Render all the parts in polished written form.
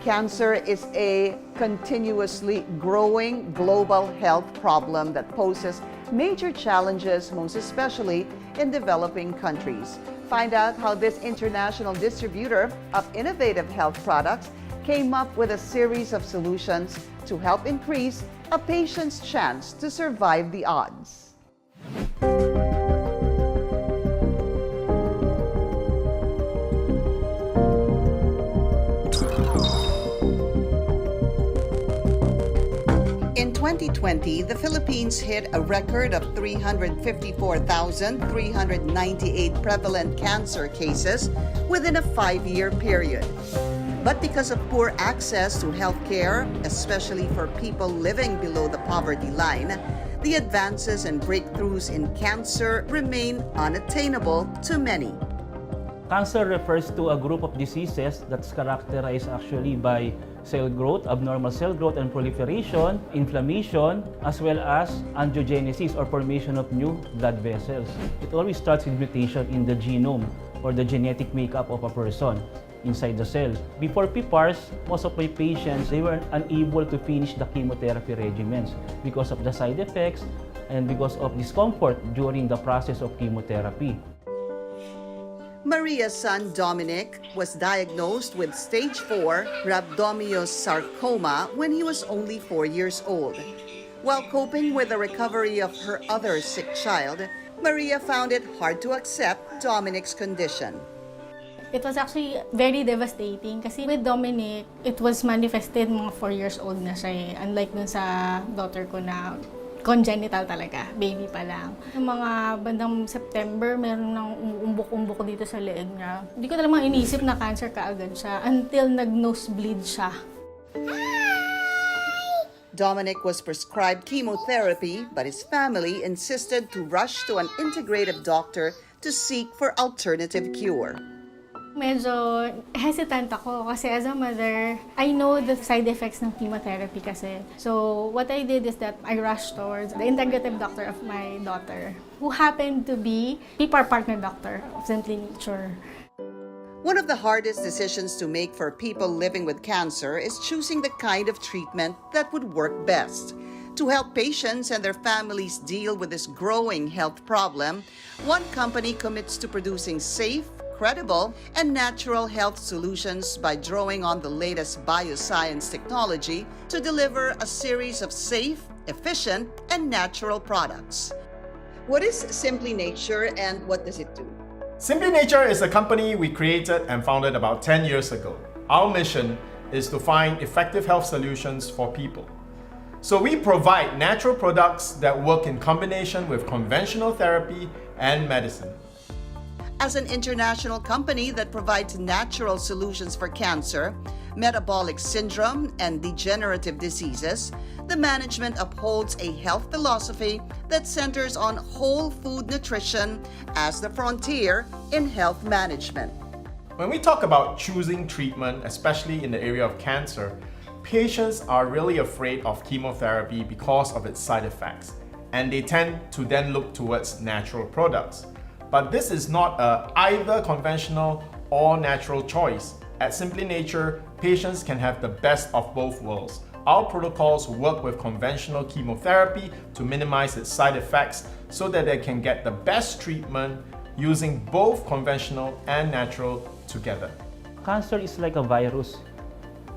Cancer is a continuously growing global health problem that poses major challenges, most especially in developing countries. Find out how this international distributor of innovative health products came up with a series of solutions to help increase a patient's chance to survive the odds. In 2020, the Philippines hit a record of 354,398 prevalent cancer cases within a 5-year period. But because of poor access to health care, especially for people living below the poverty line, the advances and breakthroughs in cancer remain unattainable to many. Cancer refers to a group of diseases that's characterized actually by cell growth, abnormal cell growth and proliferation, inflammation, as well as angiogenesis or formation of new blood vessels. It always starts with mutation in the genome or the genetic makeup of a person inside the cell. Before PPARs, most of my patients, they were unable to finish the chemotherapy regimens because of the side effects and because of discomfort during the process of chemotherapy. Maria's son Dominic was diagnosed with stage 4 rhabdomyosarcoma when he was only 4 years old. While coping with the recovery of her other sick child, Maria found it hard to accept Dominic's condition. It was actually very devastating kasi with Dominic, it was manifested mga 4 years old na siya eh. Unlike dun sa daughter ko na congenital talaga, baby pa lang. Yung mga bandang September, meron nang umuumbok-umbok dito sa leeg niya. Hindi ko talagang iniisip na cancer kaagad siya until nag-nosebleed siya. Dominic was prescribed chemotherapy, but his family insisted to rush to an integrative doctor to seek for alternative cure. Medyo hesitant ako kasi as a mother, I know the side effects ng chemotherapy kasi. So what I did is that I rushed towards the integrative doctor of my daughter, who happened to be PPAR partner doctor of Simply Nature. One of the hardest decisions to make for people living with cancer is choosing the kind of treatment that would work best. To help patients and their families deal with this growing health problem, one company commits to producing safe, credible, and natural health solutions by drawing on the latest bioscience technology to deliver a series of safe, efficient, and natural products. What is Simply Nature and what does it do? Simply Nature is a company we created and founded about 10 years ago. Our mission is to find effective health solutions for people. So we provide natural products that work in combination with conventional therapy and medicine. As an international company that provides natural solutions for cancer, metabolic syndrome, and degenerative diseases, the management upholds a health philosophy that centers on whole food nutrition as the frontier in health management. When we talk about choosing treatment, especially in the area of cancer, patients are really afraid of chemotherapy because of its side effects, and they tend to then look towards natural products. But this is not a either conventional or natural choice. At Simply Nature, patients can have the best of both worlds. Our protocols work with conventional chemotherapy to minimize its side effects so that they can get the best treatment using both conventional and natural together. Cancer is like a virus.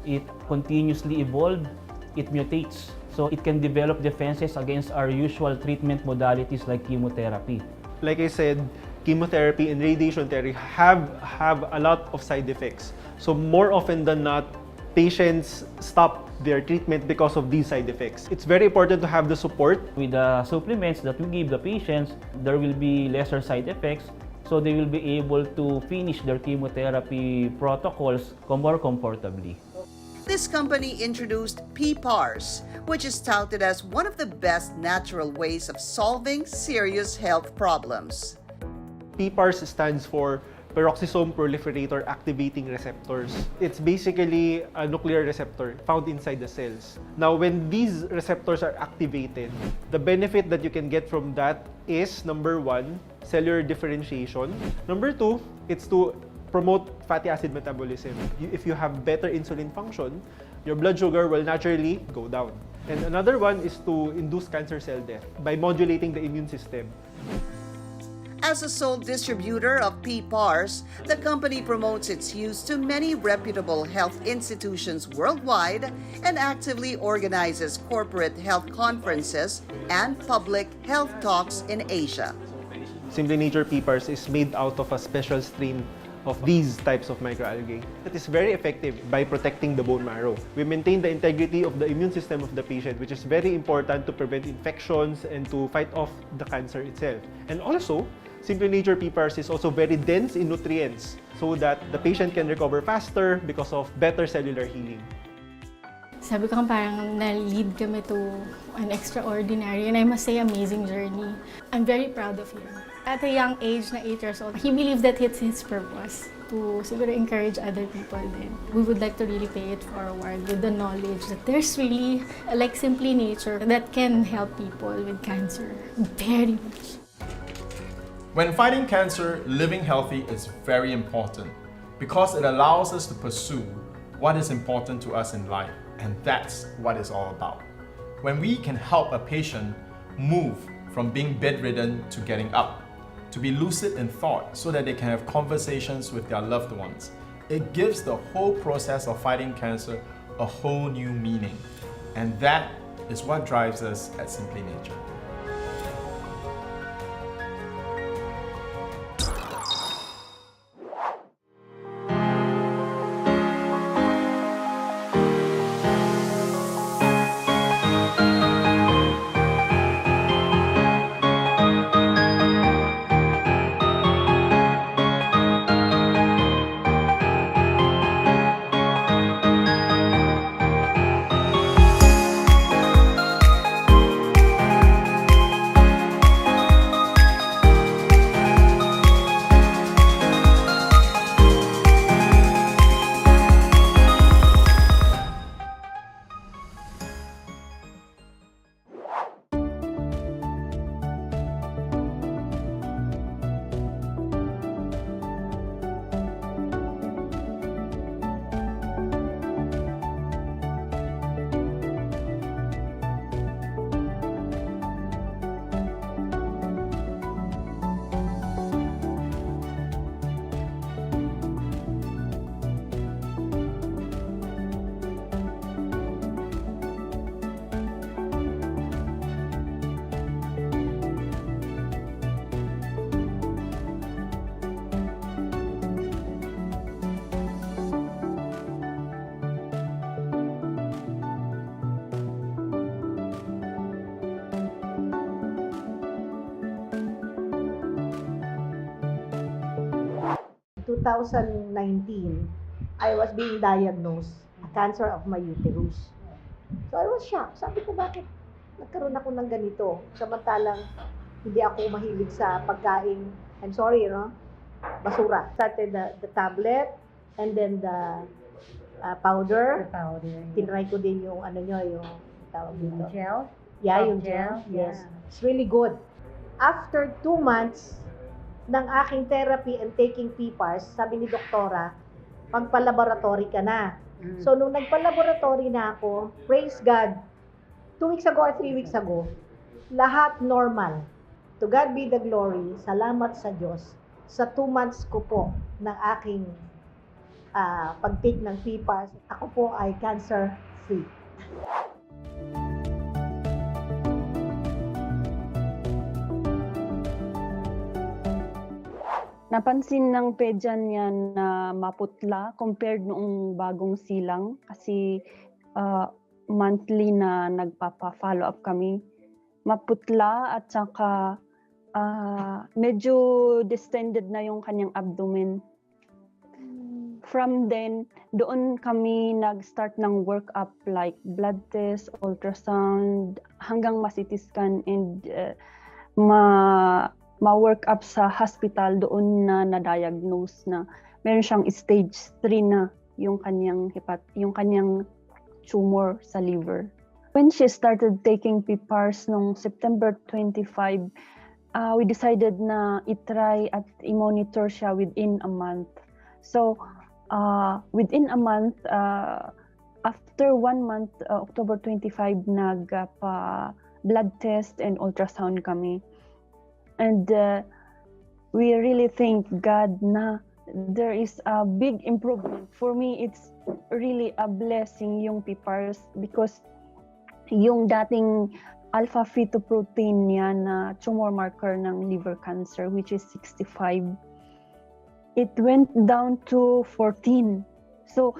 It continuously evolves, it mutates. So it can develop defenses against our usual treatment modalities like chemotherapy. Like I said, chemotherapy and radiation therapy have a lot of side effects. So more often than not, patients stop their treatment because of these side effects. It's very important to have the support. With the supplements that we give the patients, there will be lesser side effects, so they will be able to finish their chemotherapy protocols more comfortably. This company introduced PPARs, which is touted as one of the best natural ways of solving serious health problems. PPARs stands for peroxisome proliferator activating receptors. It's basically a nuclear receptor found inside the cells. Now, when these receptors are activated, the benefit that you can get from that is, number one, cellular differentiation. Number two, it's to promote fatty acid metabolism. If you have better insulin function, your blood sugar will naturally go down. And another one is to induce cancer cell death by modulating the immune system. As a sole distributor of PPARs, the company promotes its use to many reputable health institutions worldwide and actively organizes corporate health conferences and public health talks in Asia. Simply Nature PPARs is made out of a special strain of these types of microalgae. It is very effective by protecting the bone marrow. We maintain the integrity of the immune system of the patient, which is very important to prevent infections and to fight off the cancer itself. And also, Simply Nature PPARs is also very dense in nutrients so that the patient can recover faster because of better cellular healing. Sabi ko parang na-lead kami to an extraordinary and I must say amazing journey. I'm very proud of him. At a young age na 8 years old, he believed that it's his purpose to siguro encourage other people then. We would like to really pay it forward with the knowledge that there's really like Simply Nature that can help people with cancer very much. When fighting cancer, living healthy is very important because it allows us to pursue what is important to us in life, and that's what it's all about. When we can help a patient move from being bedridden to getting up, to be lucid in thought so that they can have conversations with their loved ones, it gives the whole process of fighting cancer a whole new meaning. And that is what drives us at Simply Nature. In 2019, I was being diagnosed a cancer of my uterus. So I was shocked. Sabi ko, bakit nagkaroon ako ng ganito? Samantalang hindi ako mahilig sa pagkain. I'm sorry, basura. Started the tablet and then the powder. The powder. Tinry ko din yung yung tawag dito. Gel? Yeah, Soft yung gel? Yes. Yeah. It's really good. After 2 months ng aking therapy and taking PPARs, sabi ni doktora, magpa-laboratory ka na. So, nung nagpa-laboratory na ako, praise God, 2 weeks ago or 3 weeks ago, lahat normal. To God be the glory, salamat sa Diyos. Sa 2 months ko po ng aking pag-take ng PPARs, ako po ay cancer-free. Napansin ng pedyan niya na maputla compared noong bagong silang kasi monthly na nagpapa-follow up kami. Maputla at saka medyo distended na yung kanyang abdomen. From then, doon kami nag-start ng workup like blood test, ultrasound, hanggang ma-CT scan and ma-work up sa hospital. Doon na na-diagnose na meron siyang stage 3 na yung kanyang tumor sa liver. When she started taking PPARs noong September 25, we decided na i-try at i-monitor siya within a month. So within a month, after 1 month, October 25, nagpa blood test and ultrasound kami. And we really thank God na there is a big improvement. For me, it's really a blessing yung PPARS because yung dating alpha fetoprotein niya na tumor marker ng liver cancer, which is 65, it went down to 14. So,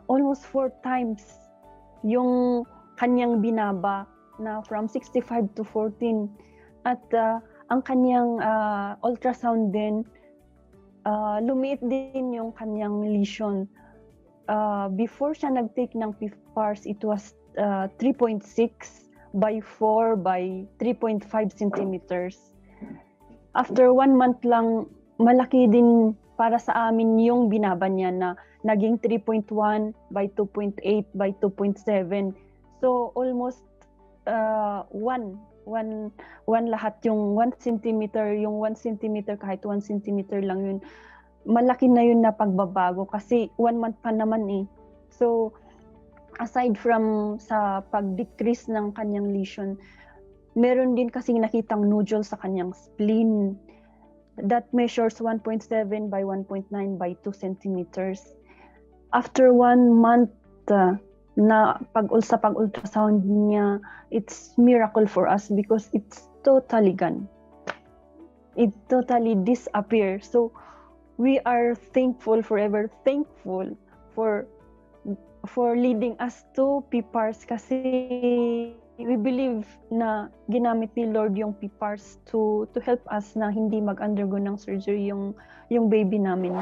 almost 4 times yung kanyang binaba na from 65 to 14. At ang kanyang ultrasound din, lumiit din yung kanyang lesion. Before siya nag-take ng PPARS, it was 3.6 by 4 by 3.5 centimeters. After 1 month lang, malaki din para sa amin yung binaba niya na naging 3.1 by 2.8 by 2.7. So almost one lahat, yung 1 centimeter, yung 1 centimeter, kahit 1 centimeter lang yun, malaki na yun na pagbabago kasi 1 month pa naman eh. So aside from sa pag-decrease ng kanyang lesion, meron din kasing nakitang nodule sa kanyang spleen that measures 1.7 by 1.9 by 2 centimeters. After 1 month na sa pag-ultrasound niya, it's miracle for us because it's totally gone. It totally disappeared. So we are thankful, forever thankful for leading us to PPARS kasi we believe na ginamit ni Lord yung PPARS to help us na hindi mag-undergo ng surgery yung baby namin.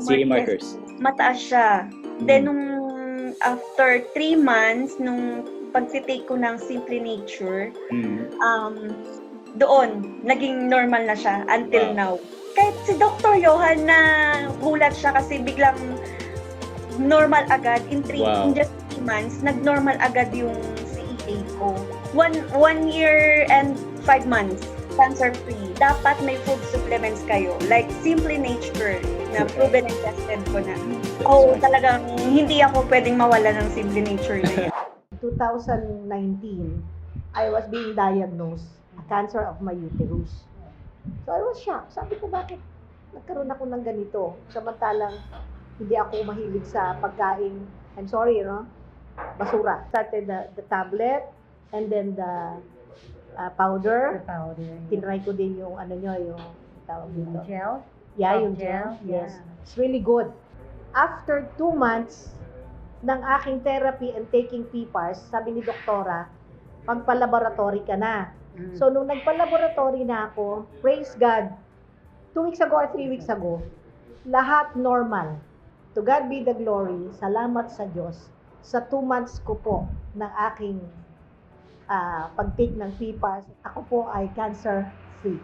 CA markers. Mataas siya. Then, nung after 3 months, nung pag-take ko ng Simply Nature, doon, naging normal na siya until now. Kahit si Dr. Johan na gulat siya kasi biglang normal agad. In just 3 months, nag-normal agad yung CEA ko. 1 year and 5 months. Cancer-free. Dapat may food supplements kayo. Like Simply Nature na proven and tested ko na. Talagang hindi ako pwedeng mawala ng Simply Nature na yan. 2019, I was being diagnosed a cancer of my uterus. So I was shocked. Sabi ko, bakit nagkaroon ako ng ganito? Samantalang hindi ako mahilig sa pagkain. I'm sorry, basura. Started the tablet and then the powder. Tinry ko din yung yung tawag dito. Gel? Yeah, yung gel. Yes. It's really good. After 2 months ng aking therapy and taking PPARS, sabi ni doktora, magpa-laboratory ka na. So, nung nagpa-laboratory na ako, praise God, 2 weeks ago or 3 weeks ago, lahat normal. To God be the glory. Salamat sa Diyos. Sa 2 months ko po ng aking pag-take ng PPARS, ako po ay cancer-free.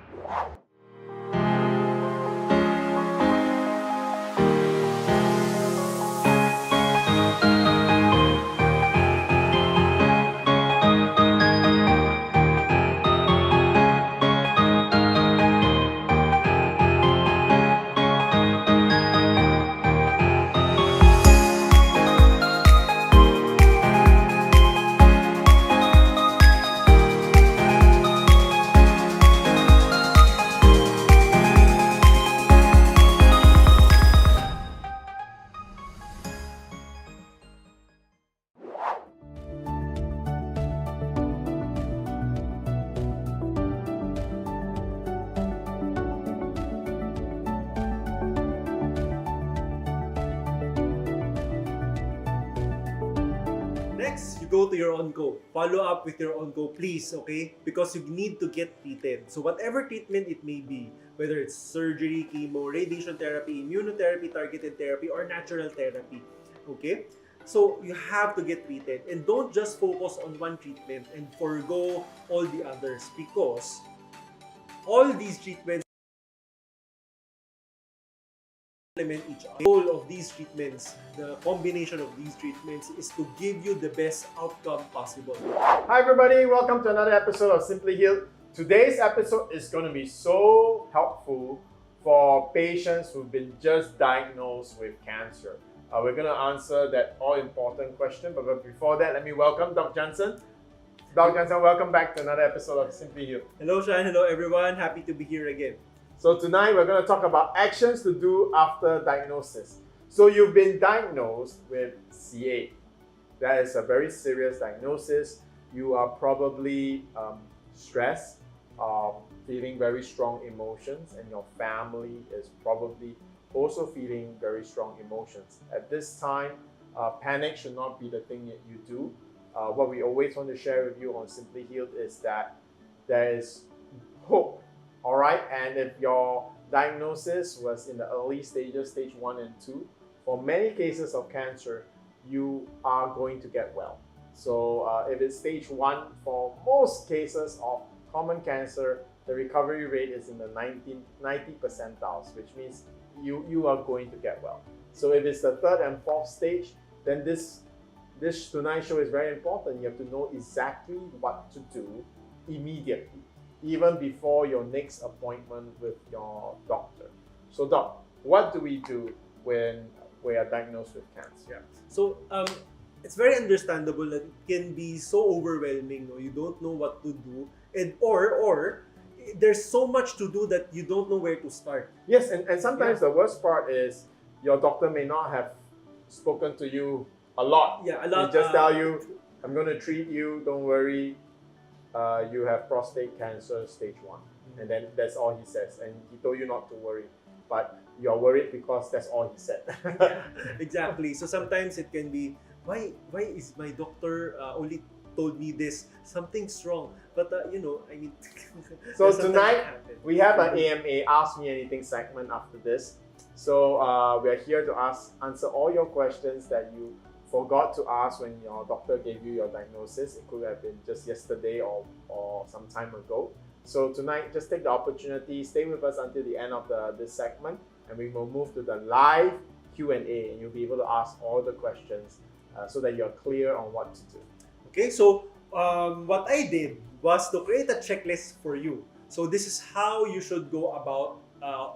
is you go to your onco. Follow up with your onco, please, okay? Because you need to get treated. So whatever treatment it may be, whether it's surgery, chemo, radiation therapy, immunotherapy, targeted therapy, or natural therapy, okay? So you have to get treated, and don't just focus on one treatment and forgo all the others, because all these treatments complement each other. The goal of these treatments, the combination of these treatments, is to give you the best outcome possible. Hi everybody, welcome to another episode of Simply Healed. Today's episode is going to be so helpful for patients who've been just diagnosed with cancer. We're going to answer that all-important question, but before that, let me welcome Doc Jansen. Doc Jansen, welcome back to another episode of Simply Healed. Hello Sean, hello everyone, happy to be here again. So tonight we're going to talk about actions to do after diagnosis. So you've been diagnosed with CA. That is a very serious diagnosis. You are probably stressed, feeling very strong emotions, and your family is probably also feeling very strong emotions. At this time, panic should not be the thing that you do. What we always want to share with you on Simply Healed is that there is hope. All right, and if your diagnosis was in the early stages, stage 1 and 2, for many cases of cancer, you are going to get well. So if it's stage 1, for most cases of common cancer, the recovery rate is in the 90 percentiles, which means you are going to get well. So if it's the 3rd and 4th stage, then this Tonight show is very important. You have to know exactly what to do immediately, even before your next appointment with your doctor. So Doc, what do we do when we are diagnosed with cancer? Yeah. So it's very understandable that it can be so overwhelming. No? You don't know what to do, and or there's so much to do that you don't know where to start. Yes, and sometimes the worst part is your doctor may not have spoken to you a lot. Yeah, a lot. They just tell you, I'm going to treat you, don't worry. You have prostate cancer stage 1, and then that's all he says, and he told you not to worry, but you're worried because that's all he said. Yeah, exactly. So sometimes it can be, why is my doctor only told me this? Something's wrong. But I mean, so tonight we have an AMA Ask Me Anything segment after this. So we are here to answer all your questions that you forgot to ask when your doctor gave you your diagnosis. It could have been just yesterday or some time ago. So tonight, just take the opportunity, stay with us until the end of this segment, and we will move to the live Q&A, and you'll be able to ask all the questions so that you're clear on what to do. Okay, so what I did was to create a checklist for you. So this is how you should go about,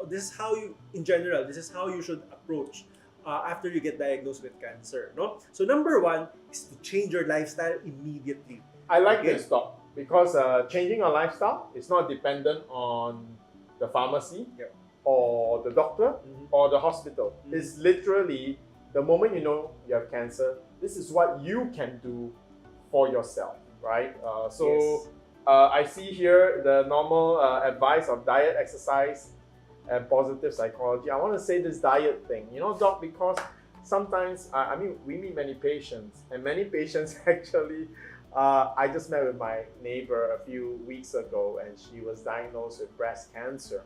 this is how you should approach after you get diagnosed with cancer, no? So number 1 is to change your lifestyle immediately. I like this, Doc, because changing your lifestyle is not dependent on the pharmacy or the doctor or the hospital. It's literally the moment you know you have cancer, this is what you can do for yourself, right? I see here the normal advice of diet, exercise, and positive psychology. I want to say this diet thing, Doc, because sometimes, we meet many patients, and many patients actually, I just met with my neighbor a few weeks ago, and she was diagnosed with breast cancer,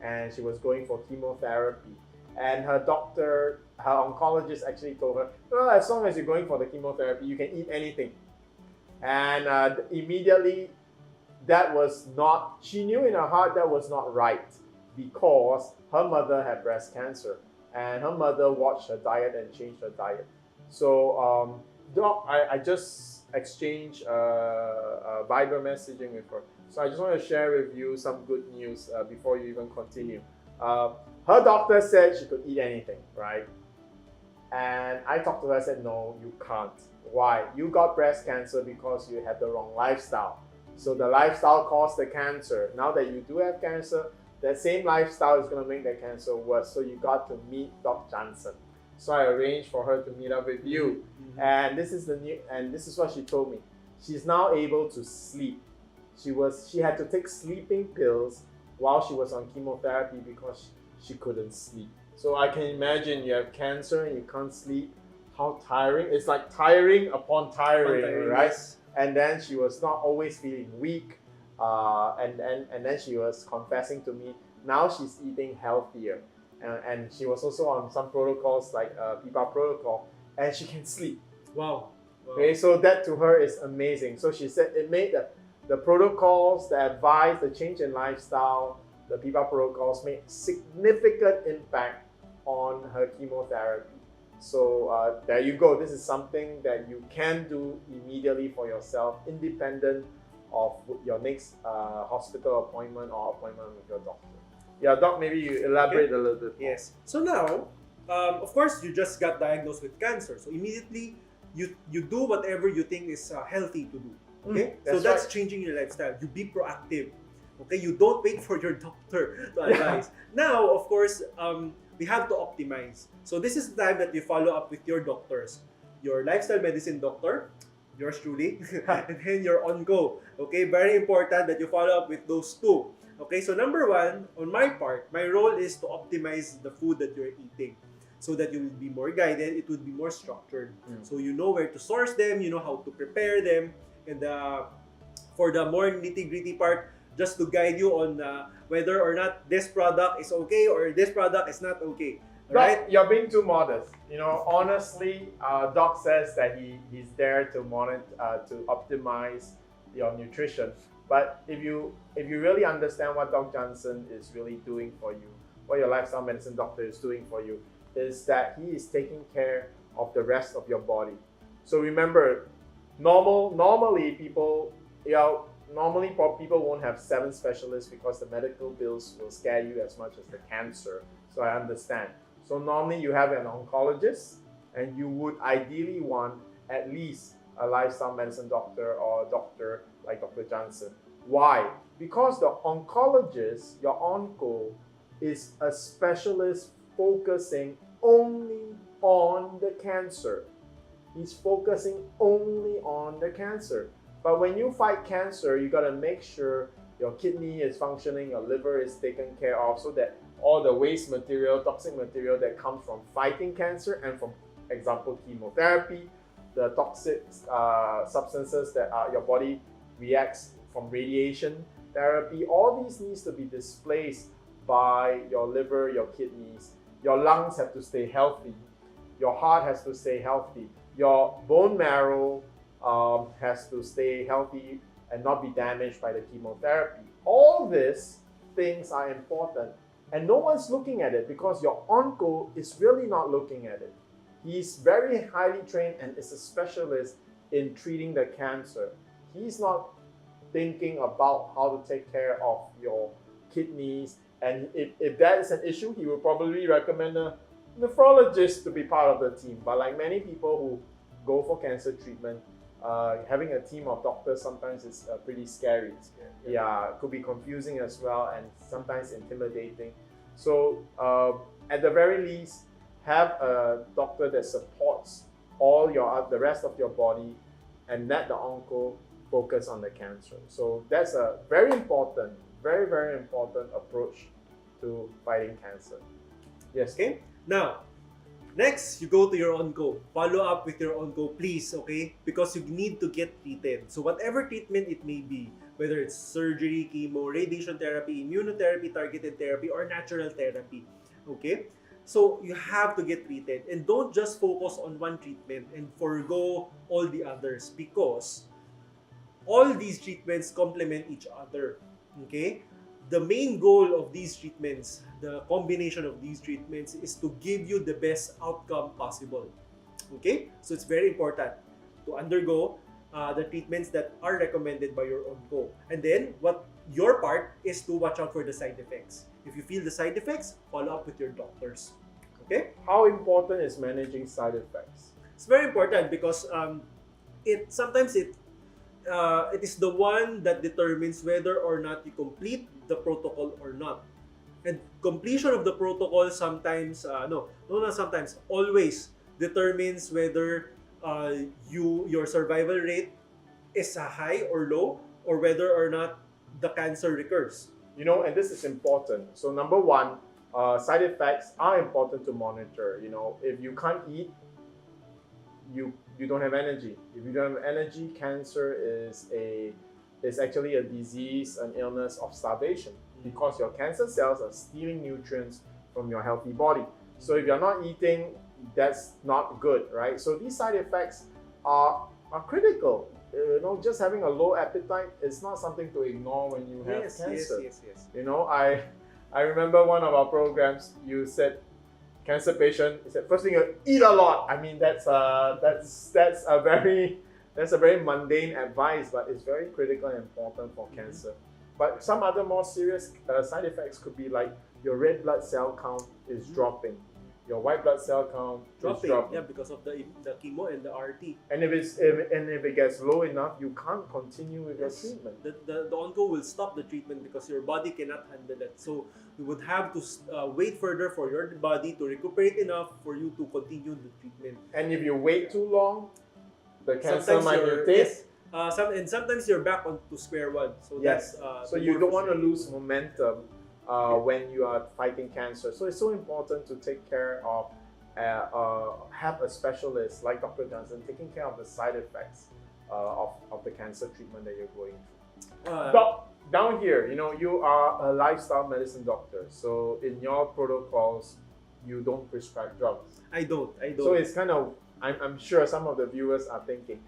and she was going for chemotherapy. And her doctor, her oncologist actually told her, well, as long as you're going for the chemotherapy, you can eat anything. And immediately, she knew in her heart that was not right, because her mother had breast cancer, and her mother watched her diet and changed her diet. So, Doc, I just exchanged Viber messaging with her. So I just want to share with you some good news before you even continue. Her doctor said she could eat anything, right? And I talked to her, I said, no, you can't. Why? You got breast cancer because you had the wrong lifestyle. So the lifestyle caused the cancer. Now that you do have cancer, that same lifestyle is going to make the cancer worse. So you got to meet Doc Jansen. So I arranged for her to meet up with you. And this is what she told me. She's now able to sleep. She had to take sleeping pills while she was on chemotherapy because she couldn't sleep. So I can imagine you have cancer and you can't sleep. how tiring. It's like tiring upon tiring, right? Yes. And then she was not always feeling weak. And then she was confessing to me, now she's eating healthier. And she was also on some protocols like PIPA protocol, and she can sleep. Wow. Okay, so that to her is amazing. So she said it made the protocols, the advice, the change in lifestyle, the PIPA protocols made significant impact on her chemotherapy. So there you go. This is something that you can do immediately for yourself, independent of your next hospital appointment or appointment with your doctor. Yeah, Doc, maybe you elaborate a little bit. Yes. So now, of course, you just got diagnosed with cancer. So immediately, you do whatever you think is healthy to do. Okay? So that's right. changing your lifestyle. You be proactive. Okay? You don't wait for your doctor to advise. Now, of course, we have to optimize. So this is the time that you follow up with your doctors. Your lifestyle medicine doctor, yours truly, and then your on-go. Okay? Very important that you follow up with those two. Okay, so number one, on my part, my role is to optimize the food that you're eating so that you will be more guided, it will be more structured. So you know where to source them, you know how to prepare them, and for the more nitty-gritty part, just to guide you on whether or not this product is okay or this product is not okay. Right? Doc, you're being too modest. You know, honestly, Doc says that he's there to monitor, to optimize your nutrition. But if you really understand what Doc Jansen is really doing for you, what your lifestyle medicine doctor is doing for you, is that he is taking care of the rest of your body. So remember, normally people won't have 7 specialists because the medical bills will scare you as much as the cancer. So I understand. So normally you have an oncologist, and you would ideally want at least a lifestyle medicine doctor or a doctor like Dr. Jansen. Why? Because the oncologist, your onco, is a specialist focusing only on the cancer. He's focusing only on the cancer. But when you fight cancer, you gotta make sure your kidney is functioning, your liver is taken care of, so that all the waste material, toxic material that comes from fighting cancer and from, example, chemotherapy, the toxic substances that your body reacts from radiation therapy, all these needs to be displaced by your liver, your kidneys. Your lungs have to stay healthy. Your heart has to stay healthy. Your bone marrow has to stay healthy and not be damaged by the chemotherapy. All these things are important, and no one's looking at it because your onco is really not looking at it. He's very highly trained and is a specialist in treating the cancer. He's not thinking about how to take care of your kidneys, and if that is an issue, he will probably recommend a nephrologist to be part of the team. But like many people who go for cancer treatment, having a team of doctors sometimes is pretty scary. Yeah, it could be confusing as well and sometimes intimidating. So at the very least, have a doctor that supports all the rest of your body, and let the onco focus on the cancer. So that's a very important, very, very important approach to fighting cancer. Yes. Okay? Now, next, you go to your onco. Follow up with your onco, please, okay? Because you need to get treated. So whatever treatment it may be, whether it's surgery, chemo, radiation therapy, immunotherapy, targeted therapy, or natural therapy, okay? So you have to get treated, and don't just focus on one treatment and forgo all the others, because all these treatments complement each other, okay? The main goal of these treatments, the combination of these treatments, is to give you the best outcome possible, okay? So it's very important to undergo the treatments that are recommended by your onco. And then, what your part is to watch out for the side effects. If you feel the side effects, follow up with your doctors, okay? How important is managing side effects? It's very important because sometimes it is the one that determines whether or not you complete the protocol or not. And completion of the protocol sometimes, not sometimes, always determines whether your survival rate is high or low, or whether or not the cancer recurs. You know, and this is important. So number one, side effects are important to monitor. You know, if you can't eat, you don't have energy. If you don't have energy, cancer is actually a disease, an illness of starvation, because your cancer cells are stealing nutrients from your healthy body. So if you're not eating, that's not good, right? So these side effects are critical. Just having a low appetite is not something to ignore when you have cancer. Yes. I remember one of our programs, you said cancer patient, you said first thing you eat a lot. I mean that's a very mundane advice, but it's very critical and important for cancer. But some other more serious side effects could be like your red blood cell count is dropping. Your white blood cell count is dropping. Yeah, because of the chemo and the RT. And if it gets low enough, you can't continue with your treatment. The onco will stop the treatment because your body cannot handle it. So we would have to wait further for your body to recuperate enough for you to continue the treatment. And if you wait too long, the cancer might mutate. Sometimes you're back on to square one. So Yes. that's So you don't want to lose momentum when you are fighting cancer. So it's so important to take care of, have a specialist like Dr. Jansen taking care of the side effects of the cancer treatment that you're going through. Doc, down here, you are a lifestyle medicine doctor. So in your protocols, you don't prescribe drugs. I don't. So it's kind of, I'm sure some of the viewers are thinking,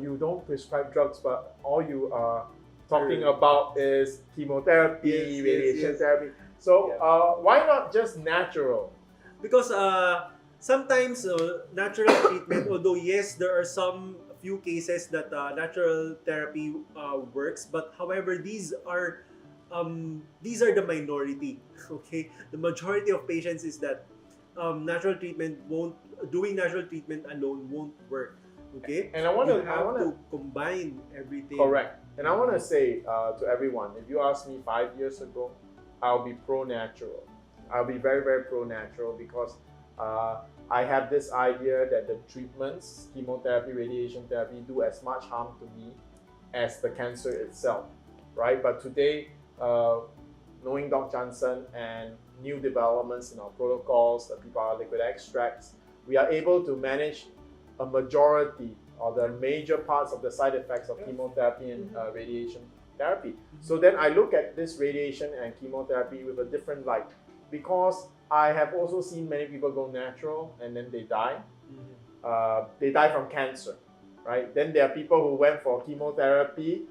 you don't prescribe drugs, but all you are talking about is chemotherapy, radiation therapy. So why not just natural? Because sometimes natural treatment, although yes, there are some few cases that natural therapy works, but however, these are the minority. Okay, the majority of patients is that doing natural treatment alone won't work. Okay, And I want to combine everything. Correct. And I want to say to everyone, if you asked me 5 years ago, I'll be pro-natural. I'll be very, very pro-natural because I have this idea that the treatments, chemotherapy, radiation therapy, do as much harm to me as the cancer itself, right? But today, knowing Doc Jansen and new developments in our protocols, the PPR liquid extracts, we are able to manage a majority or the major parts of the side effects of chemotherapy and radiation therapy. So then I look at this radiation and chemotherapy with a different light, because I have also seen many people go natural and then they die. They die from cancer, right? Then there are people who went for chemotherapy,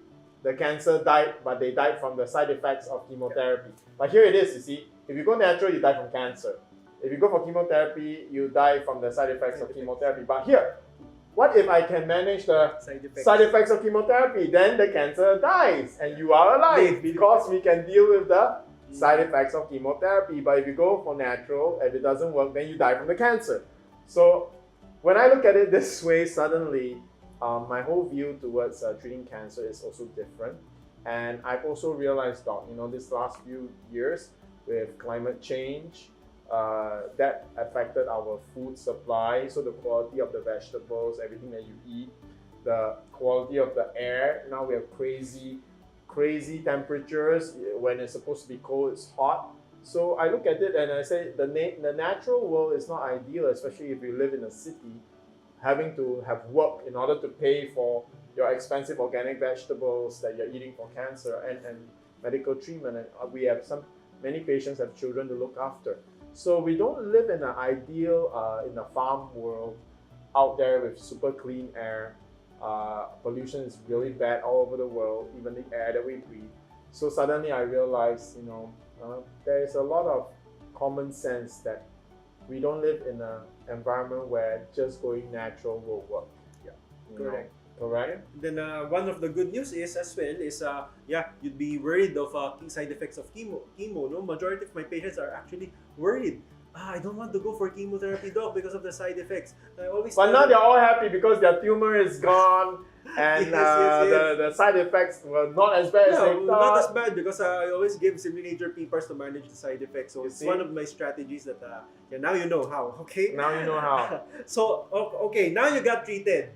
the cancer died, but they died from the side effects of chemotherapy. But here it is, you see, if you go natural, you die from cancer. If you go for chemotherapy, you die from the side effects of chemotherapy. But here, what if I can manage the side effects of chemotherapy? Then the cancer dies and you are alive because we can deal with the side effects of chemotherapy. But if you go for natural, if it doesn't work, then you die from the cancer. So when I look at it this way, suddenly my whole view towards treating cancer is also different. And I've also realized, Doc, this last few years with climate change, that affected our food supply. So the quality of the vegetables, everything that you eat, the quality of the air. Now we have crazy temperatures. When it's supposed to be cold, it's hot. So I look at it and I say the natural world is not ideal, especially if you live in a city, having to have work in order to pay for your expensive organic vegetables that you're eating for cancer and medical treatment. And we have many patients have children to look after. So we don't live in an ideal, in a farm world out there with super clean air. Pollution is really bad all over the world, even the air that we breathe. So suddenly I realized, there is a lot of common sense that we don't live in an environment where just going natural will work. Correct. Correct? Then one of the good news is you'd be worried of side effects of chemo. No, majority of my patients are actually worried. I don't want to go for chemotherapy, doc, because of the side effects. But now they're all happy because their tumor is gone and the side effects were not as bad as they thought. Not as bad because I always give SimplyNature PPARs to manage the side effects. So it's one of my strategies that now you know how. Okay. Now you know how. So okay, now you got treated.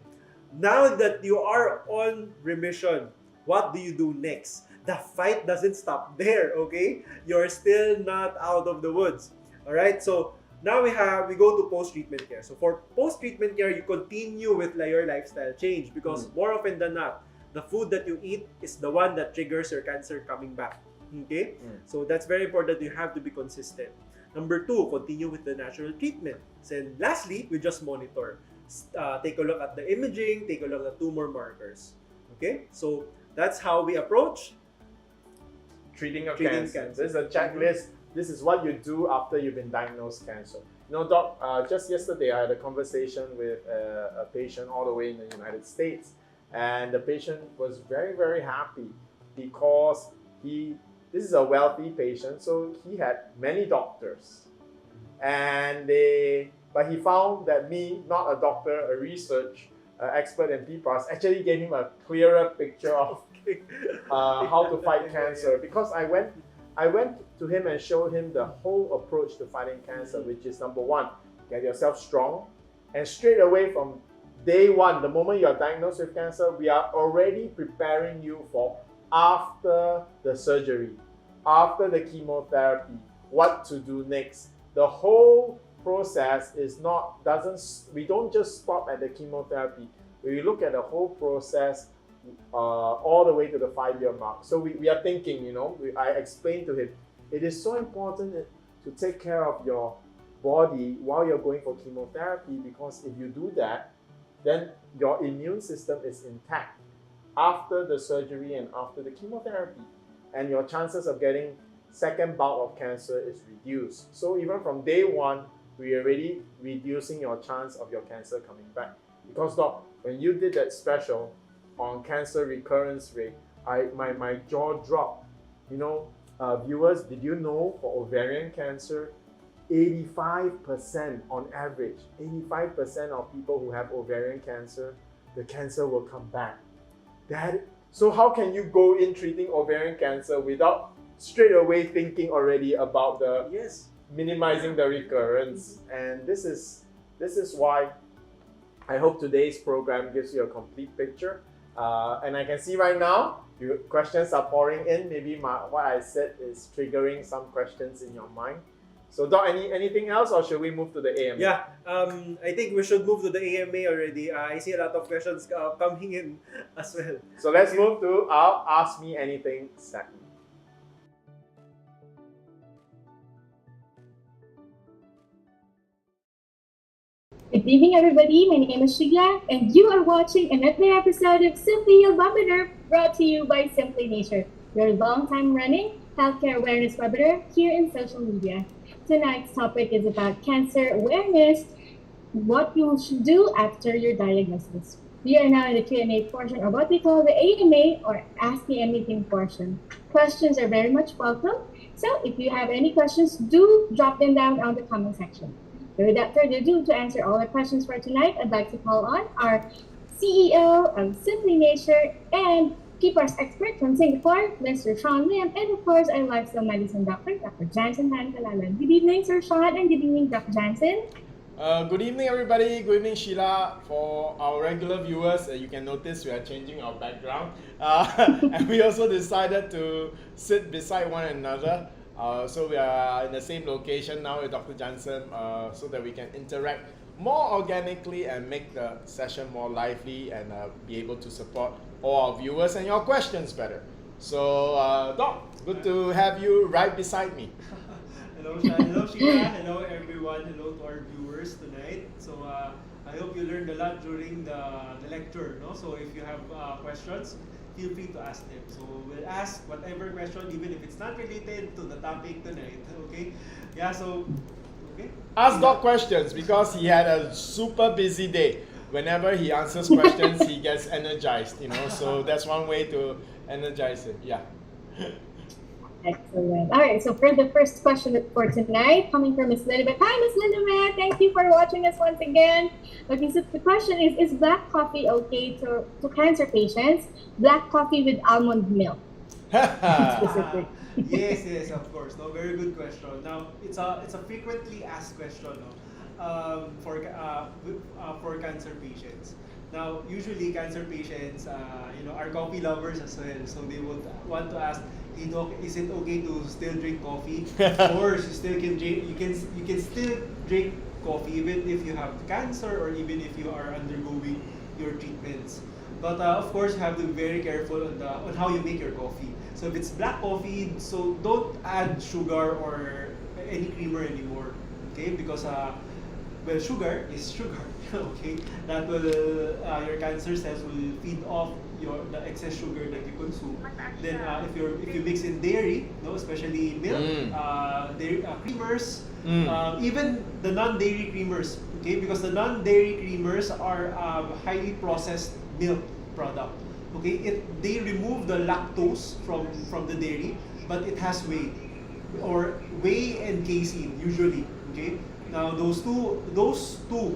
Now that you are on remission, what do you do next? The fight doesn't stop there, okay? You're still not out of the woods. All right? So Now we go to post-treatment care. So for post-treatment care, you continue with your lifestyle change because more often than not, the food that you eat is the one that triggers your cancer coming back. Okay? So that's very important. You have to be consistent. Number 2, continue with the natural treatment. And lastly, we just monitor. Take a look at the imaging, take a look at the tumor markers. Okay? So that's how we approach Treating your Treating cancer. cancer. This is a checklist. This is what you do after you've been diagnosed cancer. You know, Doc, just yesterday I had a conversation with a patient all the way in the United States. And the patient was very, very happy because this is a wealthy patient, so he had many doctors. But he found that me, not a doctor, a research expert in PPARS, actually gave him a clearer picture of how to fight cancer. Because I went to him and showed him the whole approach to fighting cancer, which is number 1, get yourself strong. And straight away from day 1, the moment you are diagnosed with cancer, we are already preparing you for after the surgery, after the chemotherapy, what to do next. The whole process we don't just stop at the chemotherapy. We look at the whole process all the way to the 5-year mark. So we are thinking, I explained to him, it is so important to take care of your body while you're going for chemotherapy, because if you do that, then your immune system is intact after the surgery and after the chemotherapy. And your chances of getting second bout of cancer is reduced. So even from day 1, we are already reducing your chance of your cancer coming back. Because Doc, when you did that special on cancer recurrence rate, my jaw dropped. Viewers, did you know for ovarian cancer, 85% on average, 85% of people who have ovarian cancer, the cancer will come back. So how can you go in treating ovarian cancer without straight away thinking already about minimizing the recurrence? And this is why I hope today's program gives you a complete picture. And I can see right now, your questions are pouring in. Maybe what I said is triggering some questions in your mind. So Doc, anything else, or should we move to the AMA? Yeah, I think we should move to the AMA already. I see a lot of questions coming in as well. So let's move to our Ask Me Anything segment. Good evening, everybody. My name is Shigla, and you are watching another episode of Simply Health Webinar, brought to you by Simply Nature, your long-time running healthcare awareness webinar here in social media. Tonight's topic is about cancer awareness, what you should do after your diagnosis. We are now in the Q&A portion of what we call the AMA, or Ask Me Anything portion. Questions are very much welcome, so if you have any questions, do drop them down on the comment section. So without further ado, to answer all the questions for tonight, I'd like to call on our CEO of Simply Nature and PPARS expert from Singapore, Mr. Sean Lim, and of course, our lifestyle medicine doctor, Dr. Jansen Calalan. Good evening, Sir Sean, and good evening, Dr. Jansen. Good evening, everybody. Good evening, Sheila. For our regular viewers, you can notice we are changing our background. And we also decided to sit beside one another. So we are in the same location now with Dr. Jansen, so that we can interact more organically and make the session more lively and be able to support all our viewers and your questions better. So, Doc, good to have you right beside me. Hello, hello, Sheila. Hello, everyone. Hello to our viewers tonight. So, I hope you learned a lot during the lecture. No? So, if you have questions, feel free to ask them. So we'll ask whatever question, even if it's not related to the topic tonight. Okay? Yeah, so, okay? Ask Doc questions because he had a super busy day. Whenever he answers questions, he gets energized, So that's one way to energize him. Yeah. Excellent. All right, so for the first question for tonight, coming from Ms. Lilibet. Hi, Ms. Lilibet. Thank you for watching us once again. Okay, so the question is black coffee okay to cancer patients? Black coffee with almond milk? Yes, of course. No, very good question. Now, it's a frequently asked question, no? For cancer patients. Now, usually cancer patients, are coffee lovers as well. So they would want to ask, "Hey doc, is it okay to still drink coffee?" Or you still can drink, you can still drink coffee even if you have cancer or even if you are undergoing your treatments. But of course, you have to be very careful on how you make your coffee. So if it's black coffee, so don't add sugar or any creamer anymore, okay? Because well, sugar is sugar. Okay, that will your cancer cells will feed off the excess sugar that you consume. Then if you mix in dairy, no, especially milk, dairy creamers, even the non-dairy creamers, okay, because the non-dairy creamers are highly processed milk product. Okay, they remove the lactose from the dairy, but it has whey and casein usually. Okay. Now, those two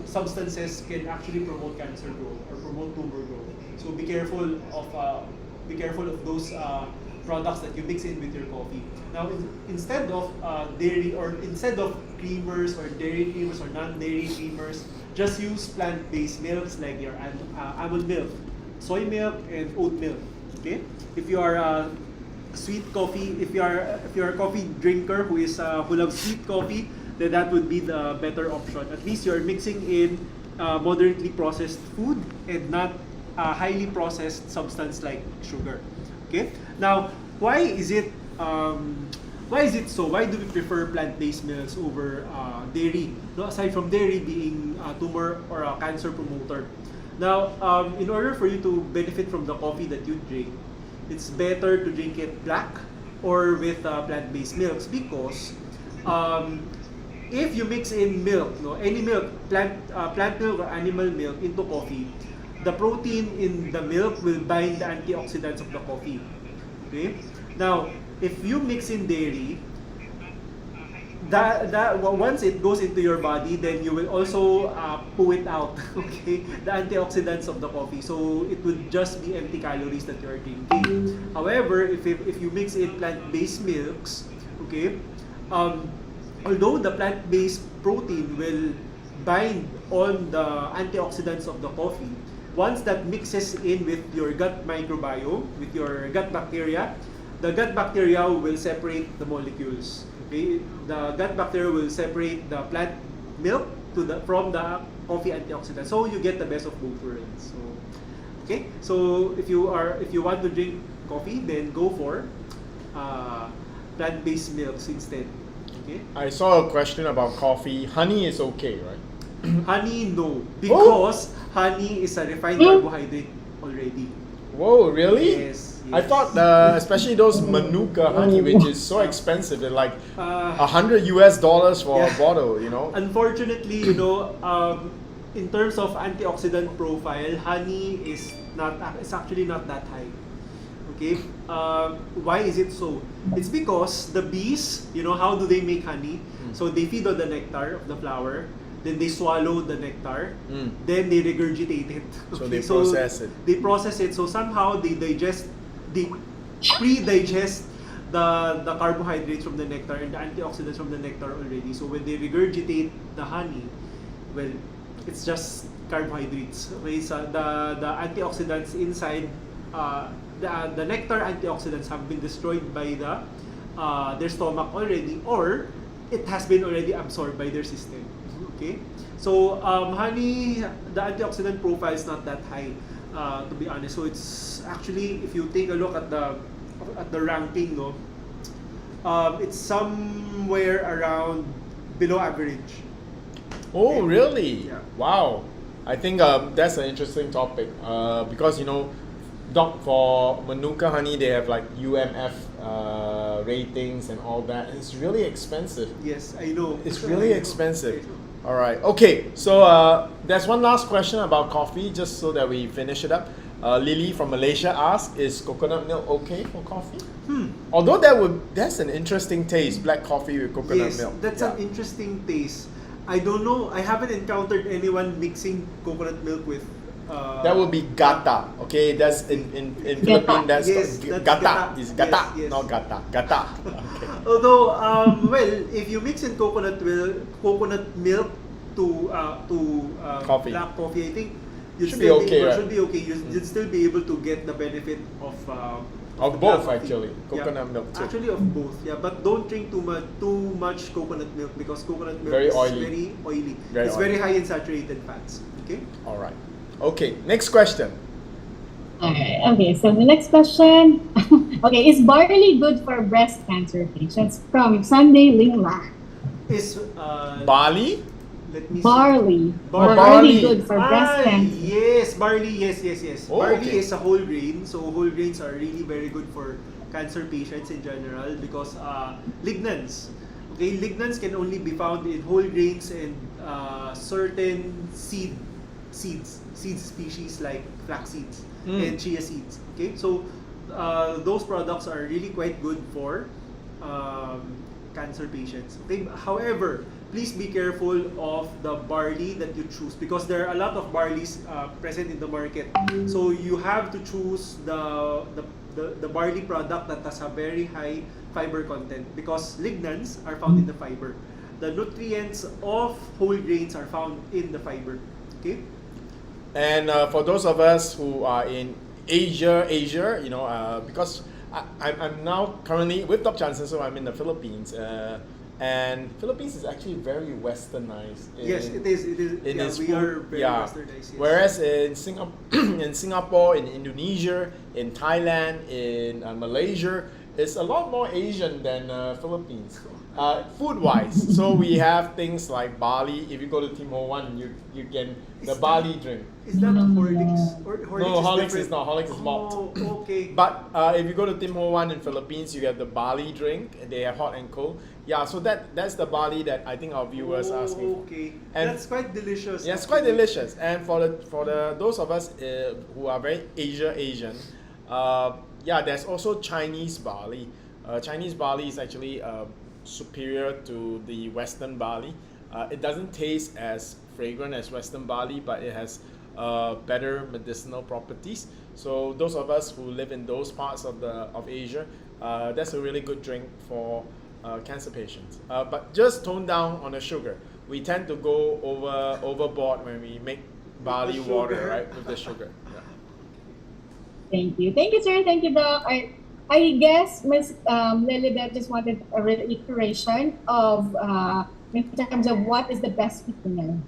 substances can actually promote cancer growth or promote tumor growth. So be careful of those products that you mix in with your coffee. Now, instead of dairy or instead of creamers or dairy creamers or non-dairy creamers, just use plant-based milks like your almond milk, soy milk, and oat milk. Okay, if you are sweet coffee, if you are a coffee drinker who loves sweet coffee, then that would be the better option. At least you're mixing in moderately processed food and not highly processed substance like sugar. Okay. Now, why is it so? Why do we prefer plant-based milks over dairy? No, aside from dairy being a tumor or a cancer promoter. Now, in order for you to benefit from the coffee that you drink, it's better to drink it black or with plant-based milks because if you mix in milk, any milk, plant milk or animal milk into coffee, the protein in the milk will bind the antioxidants of the coffee. Okay? Now, if you mix in dairy, that once it goes into your body, then you will also poo it out, okay? The antioxidants of the coffee. So it will just be empty calories that you are drinking. However, if you mix in plant-based milks, okay, although the plant-based protein will bind on the antioxidants of the coffee, once that mixes in with your gut microbiome, with your gut bacteria, the gut bacteria will separate the molecules. Okay? The gut bacteria will separate the plant milk from the coffee antioxidants. So you get the best of both worlds. So, okay? So if you want to drink coffee, then go for plant-based milks instead. Okay. I saw a question about coffee. Honey is okay, right? Honey, no. Because honey is a refined carbohydrate already. Whoa, really? Yes. I thought, especially those Manuka honey, which is so expensive, they're like $100 for a bottle, Unfortunately, in terms of antioxidant profile, honey is actually not that high. Okay, why is it so? It's because the bees, how do they make honey? So they feed on the nectar of the flower, then they swallow the nectar, then they regurgitate it. Okay? So they process it. They process it. So somehow they pre-digest the carbohydrates from the nectar and the antioxidants from the nectar already. So when they regurgitate the honey, well, it's just carbohydrates. Okay, so the antioxidants inside the nectar antioxidants have been destroyed by their stomach already, or it has been already absorbed by their system. Okay, so honey, the antioxidant profile is not that high, to be honest. So it's actually, if you take a look at the ranking, it's somewhere around below average. Oh, okay. Really? Yeah. Wow. I think that's an interesting topic because Doc, for Manuka honey, they have like UMF ratings and all that. It's really expensive. Yes, I know. It's really expensive. All right. Okay. So there's one last question about coffee, just so that we finish it up. Lily from Malaysia asks, "Is coconut milk okay for coffee?" Although that's an interesting taste, black coffee with coconut milk. Yes, that's an interesting taste. I don't know. I haven't encountered anyone mixing coconut milk with. That would be gata. Okay, that's in Philippines. That's gata. It's gata, yes. not gata. Gata. Okay. Although, well, if you mix in coconut milk to Coffee. black coffee, I think you'd Should be still okay, right? Should be okay. You'd still be able to get the benefit of Of the both, black actually. coffee. Coconut milk too. Actually, of both. Yeah, but don't drink too much coconut milk because coconut milk Very is oily. very oily. Very It's oily. very high in saturated fats. Okay. All right. Okay, next question. Alright, okay, so the next question. Okay, is barley good for breast cancer patients? From Sunday Lingla. Is Barley? let me see. Barley. Barley. Barley good for breast cancer. Yes, barley. Yes. Oh, Barley okay. is a whole grain, so whole grains are really very good for cancer patients in general because lignans. Okay, lignans can only be found in whole grains and certain seeds species like flax seeds and chia seeds. Okay, so those products are really quite good for cancer patients. Okay, however, please be careful of the barley that you choose because there are a lot of barleys present in the market. So you have to choose the barley product that has a very high fiber content because lignans are found in the fiber. The nutrients of whole grains are found in the fiber. Okay. And for those of us who are in Asia, you know, because I'm now currently with Doc Jansen, so I'm in the Philippines. And Philippines is actually very westernized. Yes, it is. In Yeah, its we food, are very yeah. westernized. Yes. Whereas in Singapore, in Indonesia, in Thailand, in Malaysia, it's a lot more Asian than Philippines. Food-wise, so we have things like barley. If you go to Tim Ho Wan, you can the barley drink. Is that Horlicks? Horlicks No, Horlicks is different? not. Horlicks is malt. Oh, okay. But if you go to Tim Ho Wan in Philippines, you get the barley drink. They have hot and cold. Yeah, so that's the barley that I think our viewers are asking for. Okay, And that's quite delicious. yeah, it's quite actually. delicious. And for the those of us who are very Asian, yeah, there's also Chinese barley. Chinese barley is actually superior to the Western barley. It doesn't taste as fragrant as Western barley, but it has better medicinal properties. So those of us who live in those parts of Asia, that's a really good drink for cancer patients. But just tone down on the sugar. We tend to go overboard when we make barley the water, sugar. right, with the sugar. Yeah. Thank you, sir. Thank you, Doc. I guess Ms. Lilibet just wanted a reiteration of in terms of what is the best sweetener.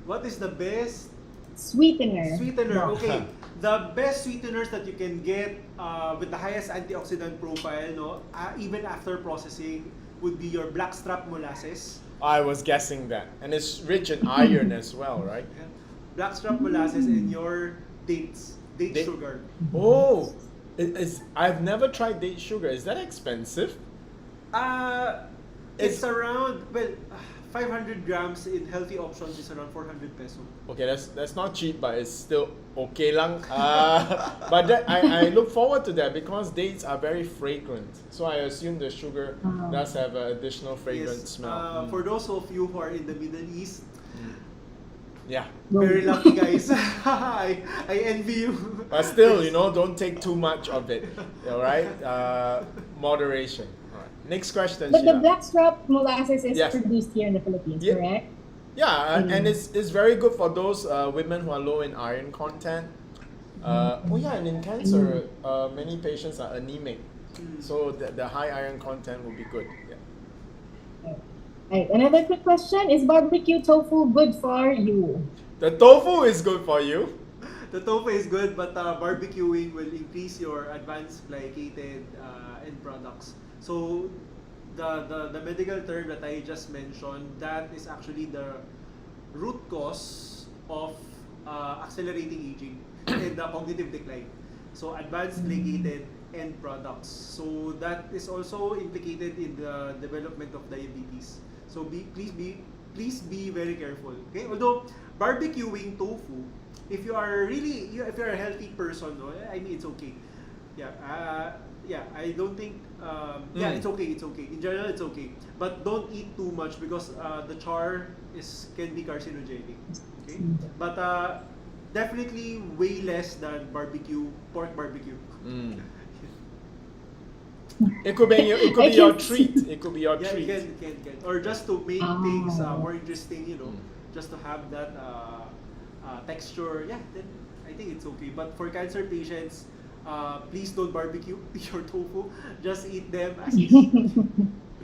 What is the best Sweetener. sweetener? Okay, the best sweeteners that you can get with the highest antioxidant profile, no, even after processing, would be your blackstrap molasses. I was guessing that, and it's rich in iron as well, right? Yeah. Blackstrap molasses and your date Date- sugar. Oh, I've never tried date sugar. Is that expensive? It's around 500 grams in healthy options is around 400 peso. Okay, that's not cheap, but it's still okay lang. But I look forward to that because dates are very fragrant. So I assume the sugar does have an additional fragrant Yes, smell. for those of you who are in the Middle East, Yeah, very lucky guys. I envy you. but still, don't take too much of it. All right, moderation. All right. Next question, But the Sheila. blackstrap molasses is Yes. produced here in the Philippines, Yeah. correct? Yeah, and it's very good for those women who are low in iron content. And in cancer, many patients are anemic, so the high iron content will be good. Yeah. Right. Another quick question: is barbecue tofu good for you? The tofu is good for you. The tofu is good, but barbecuing will increase your advanced glycated end products. So the medical term that I just mentioned, that is actually the root cause of accelerating aging and the cognitive decline. So advanced glycated end products. So that is also implicated in the development of diabetes. So please be very careful. Okay? Although barbecuing tofu, if you're a healthy person, no, I mean it's okay. Yeah. I don't think. It's okay. It's okay. In general, it's okay. But don't eat too much because the char can be carcinogenic. Okay. But definitely way less than pork barbecue. It could be your treat. It could be your Yeah, treat. it can. Or just to make things more interesting, just to have that texture, yeah, then I think it's okay. But for cancer patients, please don't barbecue your tofu. Just eat them as is.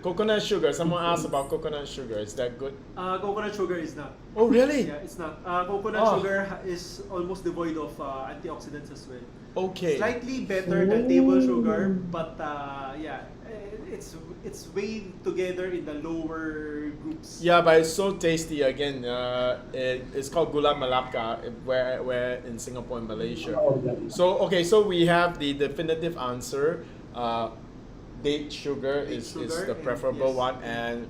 Coconut sugar. Someone asked about coconut sugar. Is that good? Coconut sugar is not. Oh, really? Yeah, it's not. Coconut sugar is almost devoid of antioxidants as well. Okay. Slightly better than table sugar, but yeah, it's way together in the lower groups. Yeah, but it's so tasty. Again, it's called gula melaka, where in Singapore and Malaysia. So okay, so we have the definitive answer. Date sugar is the preferable one, and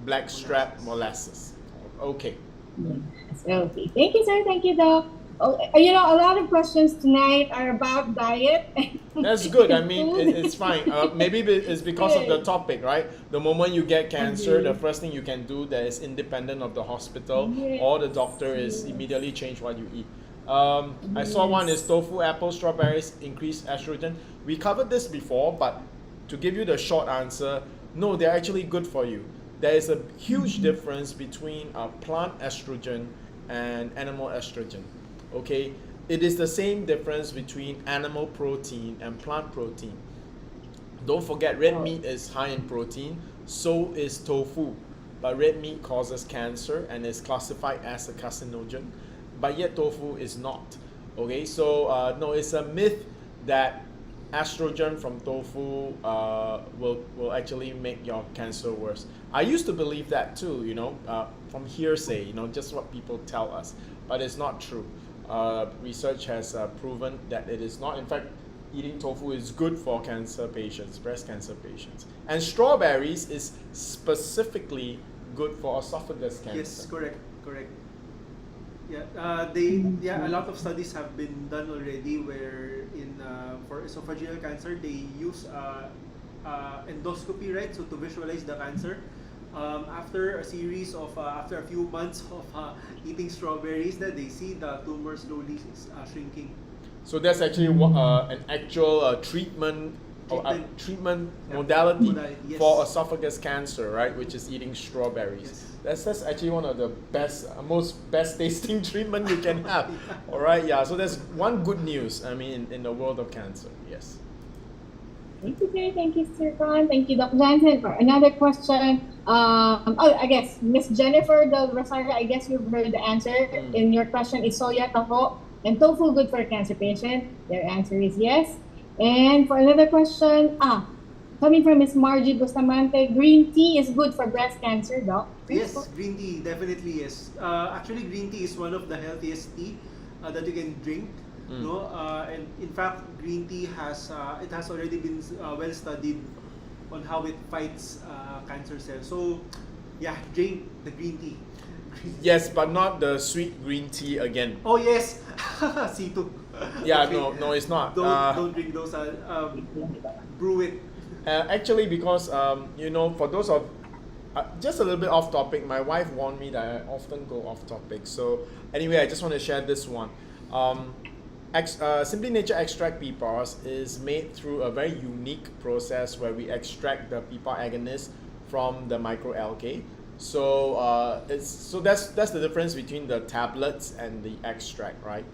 blackstrap molasses. Okay. Yes, okay. Thank you, sir. Thank you, Doc. Oh, you know, a lot of questions tonight are about diet. That's good. I mean, it's fine. Maybe it's because of the topic, right? The moment you get cancer, the first thing you can do that is independent of the hospital or the doctor is immediately change what you eat. I saw one is tofu, apple, strawberries, increase estrogen. We covered this before, but to give you the short answer, no, they're actually good for you. There is a huge difference between plant estrogen and animal estrogen. Okay, it is the same difference between animal protein and plant protein. Don't forget, red meat is high in protein, so is tofu. But red meat causes cancer and is classified as a carcinogen, but yet tofu is not. Okay, so no, it's a myth that estrogen from tofu will actually make your cancer worse. I used to believe that too, you know, from hearsay, you know, just what people tell us, but it's not true. Research has proven that it is not. In fact, eating tofu is good for cancer patients, breast cancer patients. And strawberries is specifically good for esophagus cancer. Yes, correct. Yeah, a lot of studies have been done already where for esophageal cancer they use endoscopy, right? So to visualize the cancer. After a series of after a few months of eating strawberries, that they see the tumor slowly shrinking. So that's actually an actual treatment modality yes. for esophagus cancer, right? Which is eating strawberries. Yes. That's actually one of the best tasting treatment you can have. All right, yeah. So that's one good news. I mean, in the world of cancer, yes. Thank you, sir. Thank you, Sir Con. Thank you, Doc Jansen. For another question, I guess Miss Jennifer Del Rosario, I guess you've heard the answer. In your question, is soya, tofu, and tofu good for a cancer patient? Their answer is yes. And for another question, coming from Miss Margie Bustamante, green tea is good for breast cancer, Doc? Yes, green tea definitely is. Actually, green tea is one of the healthiest tea that you can drink. No, and in fact, green tea has already been well studied on how it fights cancer cells. So, yeah, drink the green tea. Yes, but not the sweet green tea again. Oh yes, C2. Yeah, Okay. no, it's not. Don't drink those. Brew it. Actually, because you know, for those of just a little bit off topic, my wife warned me that I often go off topic. So anyway, I just want to share this one. Simply Nature Extract PPARs is made through a very unique process where we extract the PPAR agonist from the microalgae. So that's the difference between the tablets and the extract, right?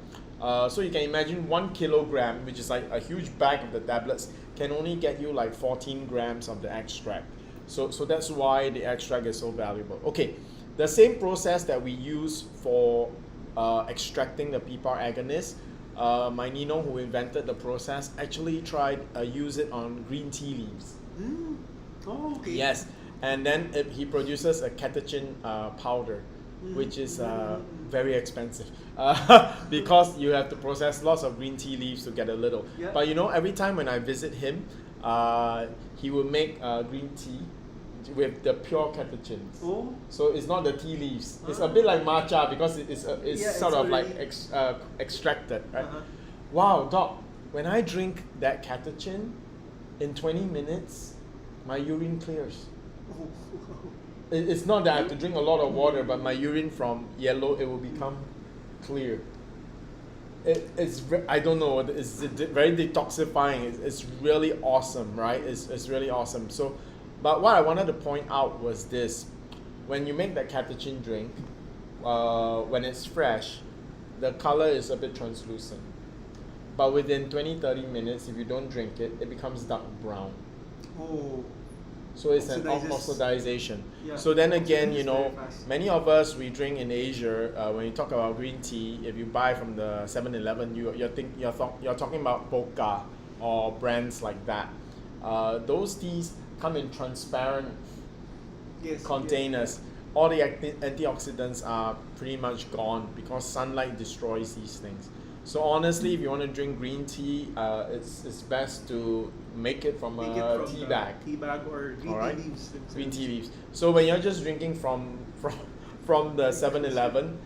So you can imagine 1 kilogram, which is like a huge bag of the tablets, can only get you like 14 grams of the extract. So that's why the extract is so valuable. Okay, the same process that we use for extracting the PPAR agonist, my Nino, who invented the process, actually tried use it on green tea leaves. Oh, okay. Yes, and then he produces a catechin powder, which is very expensive because you have to process lots of green tea leaves to get a little. Yeah. But you know, every time when I visit him, he will make green tea with the pure catechins. Oh. So it's not the tea leaves. It's a bit like matcha because it's sort of already... like extracted, right? Wow, Doc, when I drink that catechin, in 20 minutes, my urine clears. It's not that I have to drink a lot of water, but my urine from yellow, it will become clear. I don't know, it's very detoxifying. It's really awesome, right? It's really awesome. So, but what I wanted to point out was this. When you make that catechin drink, when it's fresh, the color is a bit translucent. But within 20-30 minutes, if you don't drink it, it becomes dark brown. Oh. So it's an oxidization. Yeah. So then again, you know, many of us, we drink in Asia, when you talk about green tea, if you buy from the 7-Eleven, you're talking about Pokka or brands like that. Those teas come in transparent containers. All the antioxidants are pretty much gone because sunlight destroys these things. So honestly, if you want to drink green tea, it's best to make it from a tea bag. Tea bag or green tea leaves. Green tea leaves. So when you're just drinking from the 7-Eleven,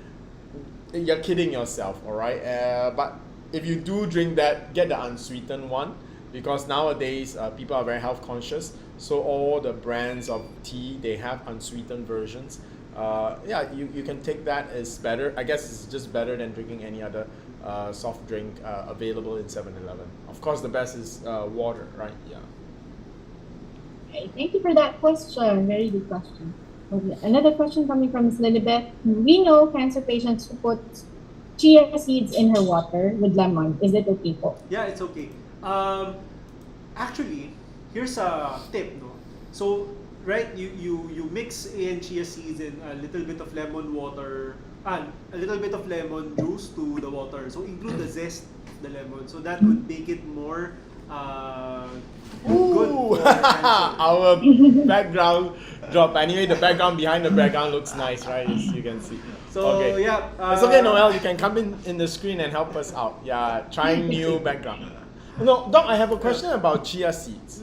you're kidding yourself, all right? But if you do drink that, get the unsweetened one, because nowadays people are very health conscious. So all the brands of tea, they have unsweetened versions. Yeah, you can take that as better. I guess it's just better than drinking any other soft drink available in 7-Eleven. Of course, the best is water, right? Yeah. Okay, thank you for that question. Very good question. Okay. Another question coming from Ms. Lilibeth. We know cancer patients who put chia seeds in her water with lemon. Is it okay po? Yeah, it's okay. Actually, here's a tip, no? So, right, you mix in chia seeds and a little bit of lemon water, and a little bit of lemon juice to the water. So include the zest of the lemon. So that would make it more good for cancer. Our background drop. Anyway, the background behind the background looks nice, right? As you can see. So okay. Yeah, it's okay, Noel. You can come in the screen and help us out. Yeah, trying new background. No, Doc, I have a question about chia seeds.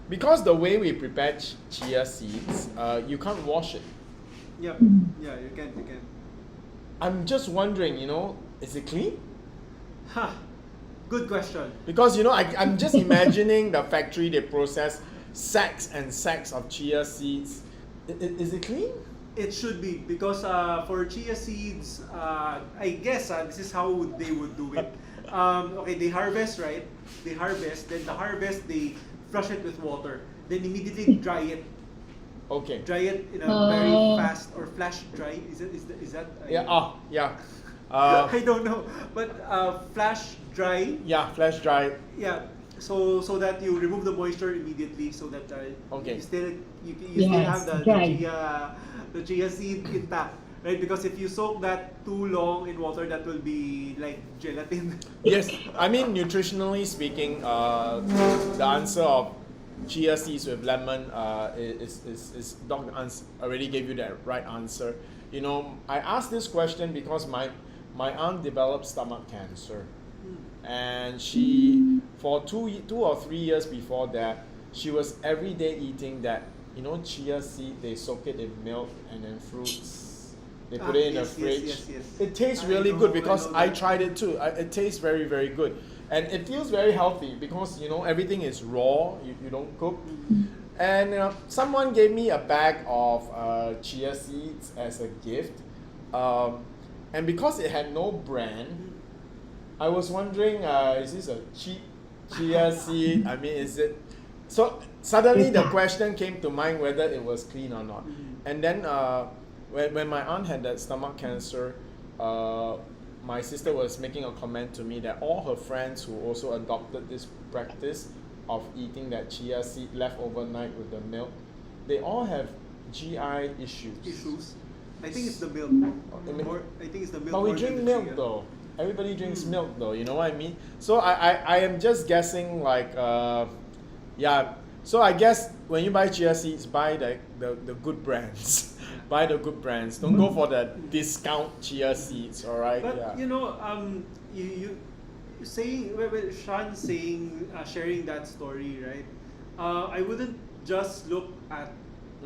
Because the way we prepare chia seeds, you can't wash it. Yeah, you can. I'm just wondering, you know, is it clean? Good question. Because, you know, I'm just imagining the factory, they process sacks and sacks of chia seeds. Is it clean? It should be, because for chia seeds, I guess this is how they would do it. Okay, they harvest, right? They harvest, then the harvest, they flush it with water, then immediately dry it. Okay. Dry it in a very fast, or flash dry. Is that? Yeah. Yeah. I don't know, but flash dry. Yeah, flash dry. Yeah. So that you remove the moisture immediately, so that okay. you still have the chia seed intact. Right, because if you soak that too long in water, that will be like gelatin. Yes, I mean, nutritionally speaking, the answer of chia seeds with lemon is Doc already gave you that right answer. You know, I asked this question because my aunt developed stomach cancer, and she, for two or 3 years before that, she was every day eating that, you know, chia seed. They soak it in milk and then fruits. They put it in the fridge. Yes. It tastes really good because I tried it too. It tastes very, very good. And it feels very healthy because, you know, everything is raw. You don't cook. And someone gave me a bag of chia seeds as a gift. And because it had no brand, I was wondering, is this a cheap chia seed? I mean, is it... So suddenly the question came to mind whether it was clean or not. And then... When my aunt had that stomach cancer, my sister was making a comment to me that all her friends who also adopted this practice of eating that chia seed left overnight with the milk, they all have GI issues. I think it's the milk. I think it's the milk. But we drink milk though. Everybody drinks milk though, you know what I mean? So I am just guessing like, yeah. So I guess when you buy chia seeds, buy the good brands. Buy the good brands. Don't go for the discount chia seeds, all right? But you know, you saying, Sean saying, sharing that story, right? I wouldn't just look at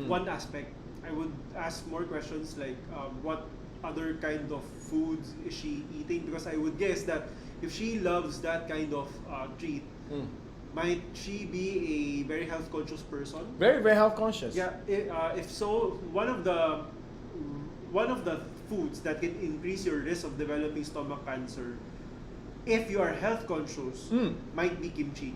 one aspect. I would ask more questions like, what other kind of foods is she eating? Because I would guess that if she loves that kind of treat, might she be a very health conscious person? Very, very health conscious. Yeah. If so, one of the foods that can increase your risk of developing stomach cancer, if you are health conscious, might be kimchi.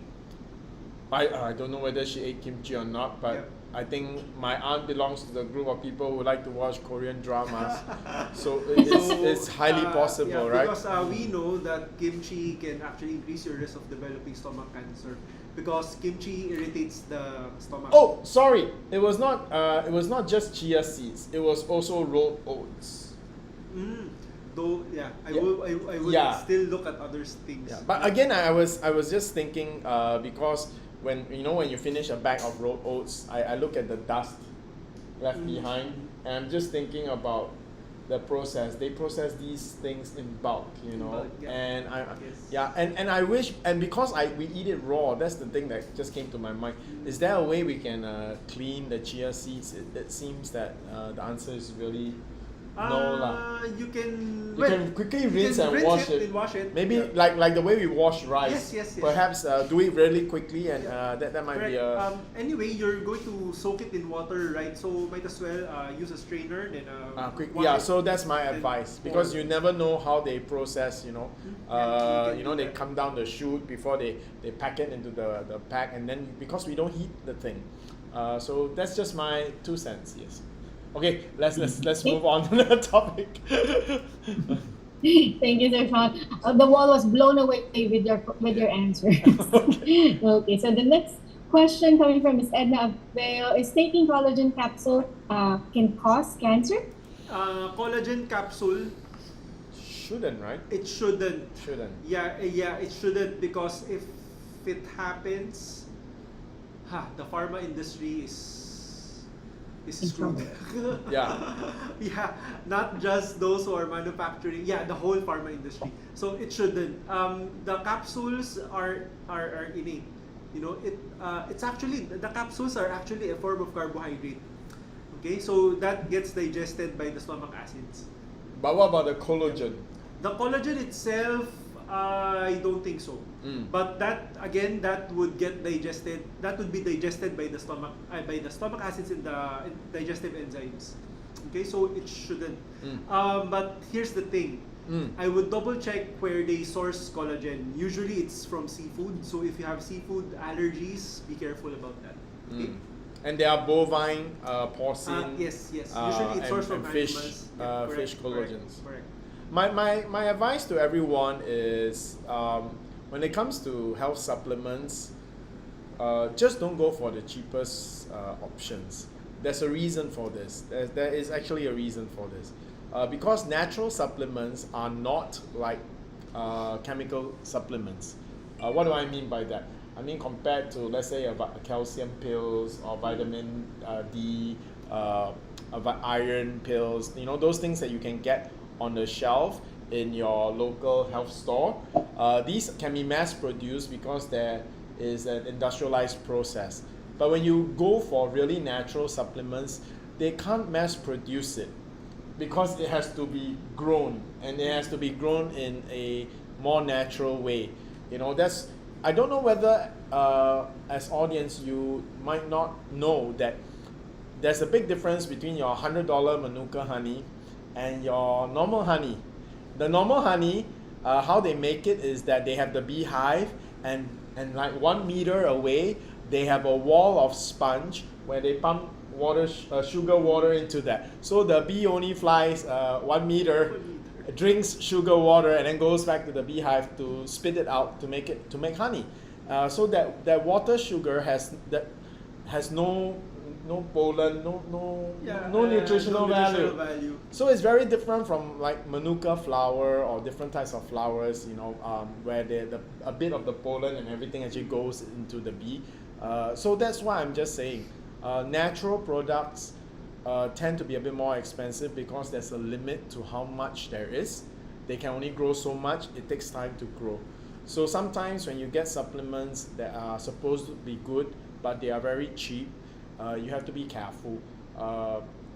I don't know whether she ate kimchi or not, but I think my aunt belongs to the group of people who like to watch Korean dramas. So it's highly possible, right? Because we know that kimchi can actually increase your risk of developing stomach cancer because kimchi irritates the stomach. Oh, sorry. It was not just chia seeds. It was also rolled oats. Though, I would still look at other things. Yeah. But again, I was just thinking because when you finish a bag of rolled oats, I look at the dust left behind, and I'm just thinking about the process. They process these things in bulk, and and I wish, and because we eat it raw, that's the thing that just came to my mind. Is there a way we can clean the chia seeds? It seems that the answer is really no lah. You can quickly rinse and wash it. Maybe yeah. like the way we wash rice. Yes. Perhaps do it really quickly, and that might be a. Anyway, you're going to soak it in water, right? So might as well use a strainer and So that's my advice, because you never know how they process. They come down the chute before they pack it into the pack, and then because we don't heat the thing, so that's just my 2 cents. Yes. Okay, let's move on to the topic. Thank you, Sir Sean. The wall was blown away with your answer. Okay, so the next question coming from Ms. Edna Aveo is taking collagen capsule can cause cancer? Collagen capsule shouldn't, right? It shouldn't. Shouldn't. Yeah, it shouldn't, because if it happens, the pharma industry is screwed. Yeah, not just those who are manufacturing. Yeah, the whole pharma industry. So it shouldn't. The capsules are innate. It's actually, the capsules are actually a form of carbohydrate. Okay, so that gets digested by the stomach acids. But what about the collagen? The collagen itself, I don't think so. But that would get digested. That would be digested by the stomach acids in the digestive enzymes. Okay, so it shouldn't. But here's the thing. I would double check where they source collagen. Usually it's from seafood. So if you have seafood allergies, be careful about that. Okay. And they are bovine, porcine. Yes. Usually it's sourced from fish, animals. Fish collagens. Correct. My advice to everyone is when it comes to health supplements, just don't go for the cheapest options. There's a reason for this. There is actually a reason for this. Because natural supplements are not like chemical supplements. What do I mean by that? I mean, compared to, let's say, calcium pills or vitamin D, iron pills, those things that you can get on the shelf in your local health store. These can be mass produced because there is an industrialized process. But when you go for really natural supplements, they can't mass produce it because it has to be grown, and it has to be grown in a more natural way. I don't know whether as audience you might not know that there's a big difference between your $100 Manuka honey and your normal honey. The normal honey, how they make it is that they have the beehive, and like 1 meter away, they have a wall of sponge where they pump sugar water into that. So the bee only flies 1 meter, drinks sugar water, and then goes back to the beehive to spit it out to make honey. So that water sugar has no pollen, no nutritional value. So it's very different from like Manuka flower or different types of flowers, where a bit of the pollen and everything actually goes into the bee. So that's why I'm just saying, natural products tend to be a bit more expensive because there's a limit to how much there is. They can only grow so much. It takes time to grow. So sometimes when you get supplements that are supposed to be good but they are very cheap, you have to be careful.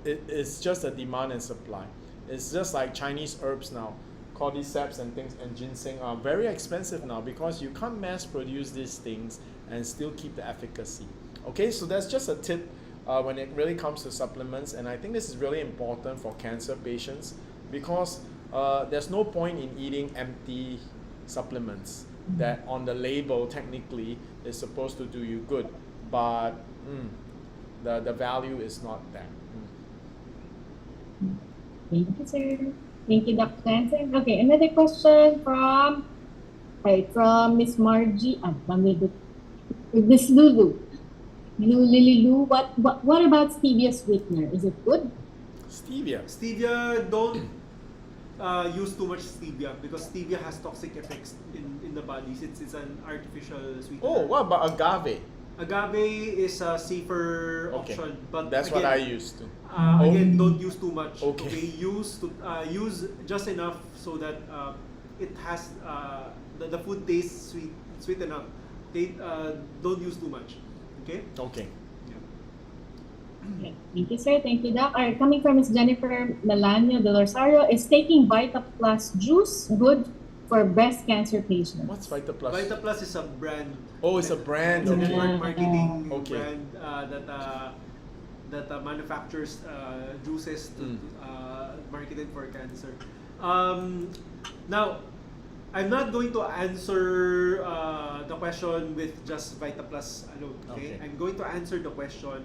It's just a demand and supply. It's just like Chinese herbs now. Cordyceps and things and ginseng are very expensive now because you can't mass produce these things and still keep the efficacy. Okay, so that's just a tip when it really comes to supplements, and I think this is really important for cancer patients because there's no point in eating empty supplements that on the label technically is supposed to do you good, but the value is not there. Thank you, sir. Thank you, Dr. Jansen. Okay, another question from Miss Margie. From Miss Lulu. Lulu, what about stevia sweetener? Is it good? Stevia. Stevia, don't use too much stevia because stevia has toxic effects in the bodies. It's an artificial sweetener. Oh, what about agave? Agave is a safer option, but that's again, what I used to. Again, don't use too much. Okay. Use just enough so that it has the food tastes sweet enough. Don't use too much. Okay. Okay. Okay. Thank you, sir. Thank you, Doc. Coming from Ms. Jennifer Melanio de Rosario, is taking Vita Plus juice good for breast cancer patients? What's Vita Plus? Vita Plus is a brand. Oh, it's a brand. It's a Okay. network marketing Okay. brand that manufactures juices marketed for cancer. Now, I'm not going to answer the question with just Vita Plus alone. Okay? I'm going to answer the question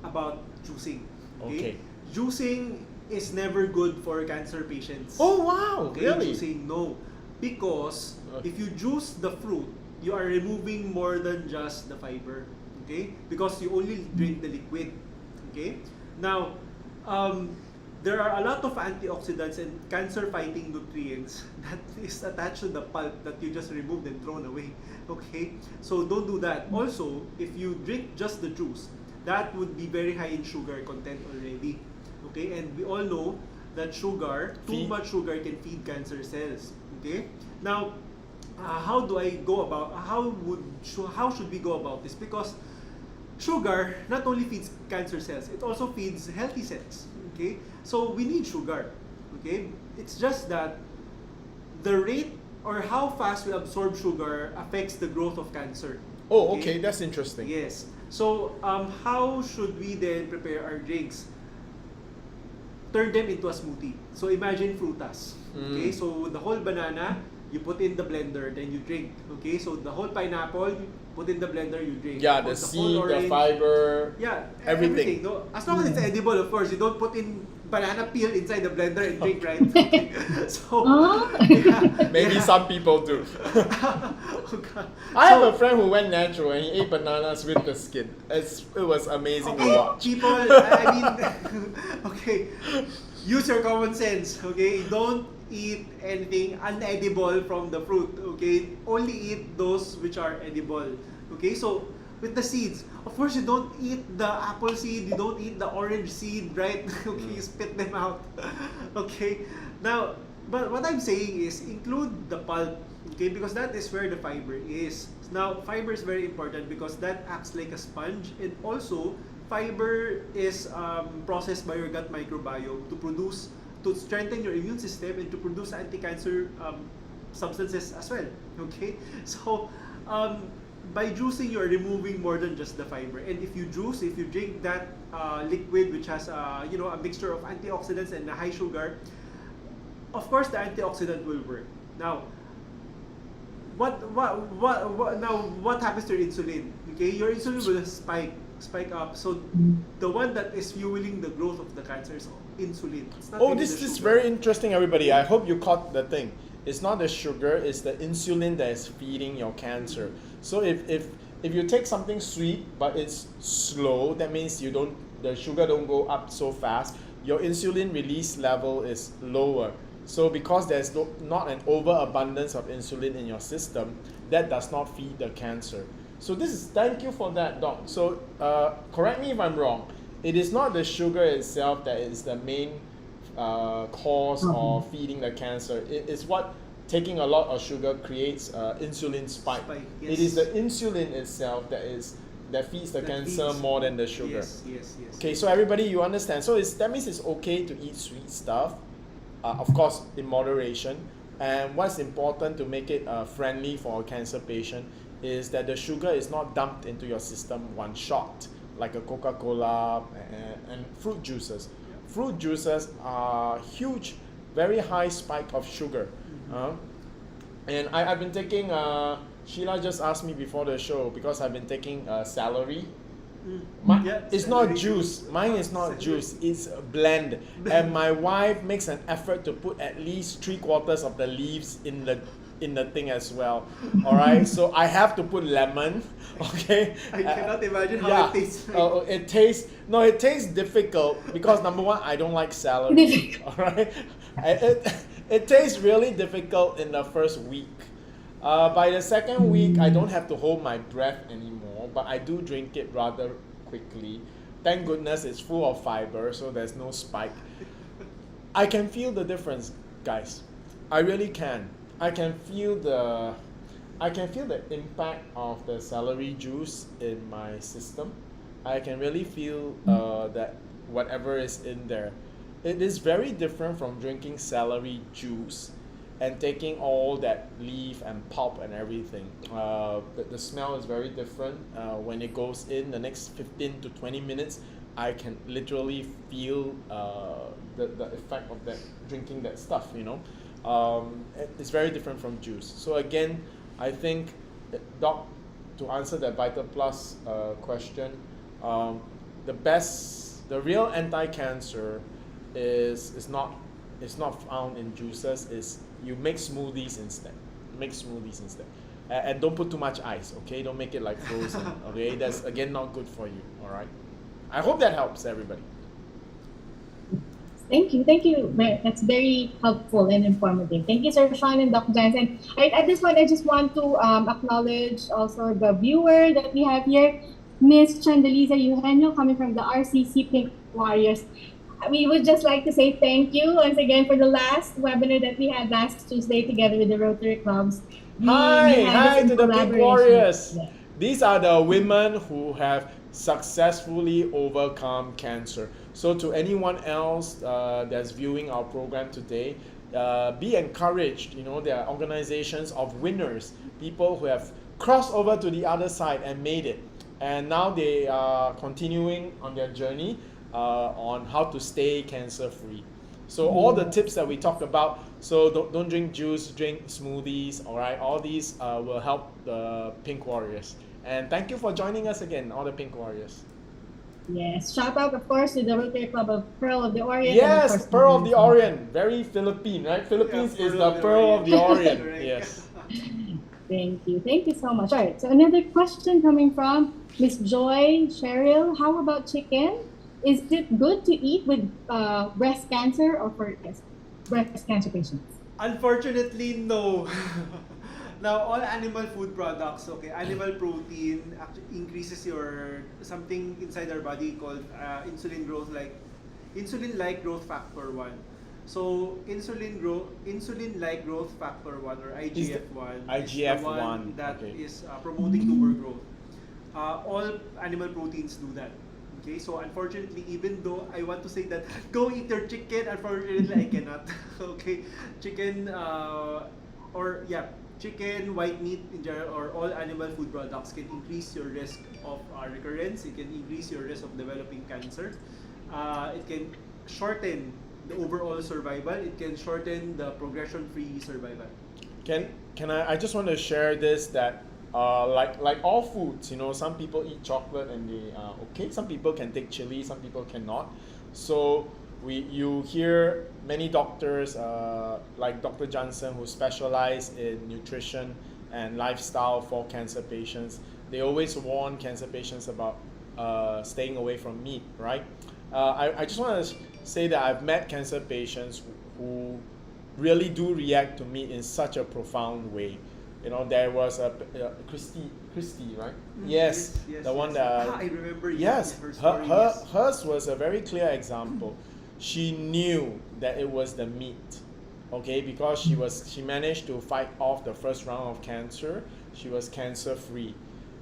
about juicing. Okay? Juicing is never good for cancer patients. Oh wow! Okay? Really? Juicing, no. Because if you juice the fruit, you are removing more than just the fiber. Okay? Because you only drink the liquid. Okay? Now, there are a lot of antioxidants and cancer-fighting nutrients that is attached to the pulp that you just removed and thrown away. Okay? So don't do that. Also, if you drink just the juice, that would be very high in sugar content already. Okay? And we all know that sugar, too much sugar can feed cancer cells. Okay? Now, how should we go about this? Because sugar not only feeds cancer cells, it also feeds healthy cells. Okay? So we need sugar. Okay? It's just that the rate or how fast we absorb sugar affects the growth of cancer. Oh, okay, that's interesting. Yes. So, how should we then prepare our drinks? Turn them into a smoothie. So, imagine frutas. Okay, so the whole banana, you put in the blender, then you drink. Okay, so the whole pineapple, you put in the blender, you drink. Yeah, the seed, the fiber, everything. No? As long as it's edible, of course. You don't put in banana peel inside the blender and drink, right? So, maybe some people do. I have a friend who went natural and he ate bananas with the skin. It was amazing to watch. People, I mean, okay, use your common sense, okay? Don't eat anything unedible from the fruit, okay? Only eat those which are edible, okay? So, with the seeds, of course, you don't eat the apple seed, you don't eat the orange seed, right? Okay, you spit them out, okay? Now, but what I'm saying is include the pulp, okay? Because that is where the fiber is. Now, fiber is very important because that acts like a sponge, and also fiber is processed by your gut microbiome to strengthen your immune system and to produce anti-cancer substances as well. Okay, so by juicing, you are removing more than just the fiber. And if you drink that liquid which has a mixture of antioxidants and a high sugar, of course the antioxidant will work. Now, what happens to your insulin? Okay, your insulin will spike up. So the one that is fueling the growth of the cancer is insulin. It's not This is very interesting, everybody. I hope you caught the thing. It's not the sugar, it's the insulin that is feeding your cancer. So if you take something sweet but it's slow, that means the sugar don't go up so fast. Your insulin release level is lower. So because there's not an overabundance of insulin in your system, that does not feed the cancer. So thank you for that, Doc. So correct me if I'm wrong. It is not the sugar itself that is the main cause of feeding the cancer. It is what taking a lot of sugar creates insulin spike. Yes. It is the insulin itself that feeds the cancer more than the sugar. Yes. Okay, so everybody, you understand. So that means it's okay to eat sweet stuff, of course, in moderation. And what's important to make it friendly for a cancer patient is that the sugar is not dumped into your system one shot, like a Coca-Cola and fruit juices. Fruit juices are huge, very high spike of sugar. And I've been taking, Sheila just asked me before the show, because I've been taking celery It's not juice. Mine is not juice. It's a blend. And my wife makes an effort to put at least 3/4 of the leaves in the thing as well. All right. So I have to put lemon. Okay. I cannot imagine how it tastes like. It tastes difficult because number one, I don't like celery. All right. It tastes really difficult in the first week. By the second week, I don't have to hold my breath anymore, but I do drink it rather quickly. Thank goodness it's full of fiber, so there's no spike. I can feel the difference, guys. I really can. I can feel the impact of the celery juice in my system. I can really feel that whatever is in there. It is very different from drinking celery juice and taking all that leaf and pulp and everything. The smell is very different. When it goes in the next 15 to 20 minutes, I can literally feel the effect of that drinking that stuff, It's very different from juice. So again, I think, Doc, to answer that Vital Plus question, the real anti-cancer is not found in juices. Is you make smoothies instead. And don't put too much ice, okay? Don't make it like frozen, okay? That's again not good for you. All right. I hope that helps everybody. Thank you. That's very helpful and informative. Thank you, Sir Sean and Dr. Jansen. At this point, I just want to acknowledge also the viewer that we have here, Miss Chandeliza Eugenio, coming from the RCC Pink Warriors. We would just like to say thank you once again for the last webinar that we had last Tuesday together with the Rotary Clubs. Hi to the Pink Warriors. Yeah. These are the women who have successfully overcome cancer. So to anyone else that's viewing our program today, be encouraged. There are organizations of winners, people who have crossed over to the other side and made it. And now they are continuing on their journey on how to stay cancer-free. So all the tips that we talked about, so don't drink juice, drink smoothies, all right? All these will help the Pink Warriors. And thank you for joining us again, all the Pink Warriors. Yes, shout out, of course, to the Rotary Club of Pearl of the Orient. Yes, Pearl of the Orient. Very Philippine, right? Philippines is the Pearl of the Orient. Yes. Thank you so much. All right, so another question coming from Miss Joy Cheryl. How about chicken? Is it good to eat with breast cancer or for breast cancer patients? Unfortunately, no. Now, all animal food products, animal protein actually increases something inside our body called insulin-like growth factor 1. So insulin-like growth factor 1 or IGF-1 is the one that is promoting tumor growth. All animal proteins do that. Okay, so unfortunately, even though I want to say that go eat your chicken, unfortunately I cannot. Okay, chicken, white meat in general, or all animal food products can increase your risk of recurrence. It can increase your risk of developing cancer. It can shorten the overall survival. It can shorten the progression-free survival. I just want to share this that like all foods, some people eat chocolate and they are okay. Some people can take chili, some people cannot. So you hear many doctors like Dr. Jansen, who specialize in nutrition and lifestyle for cancer patients. They always warn cancer patients about staying away from meat, right? I just want to say that I've met cancer patients who really do react to meat in such a profound way. There was a Christy, right? Yes, the one that I remember. Yes, hers was a very clear example. She knew that it was the meat, okay, because she managed to fight off the first round of cancer. She was cancer free.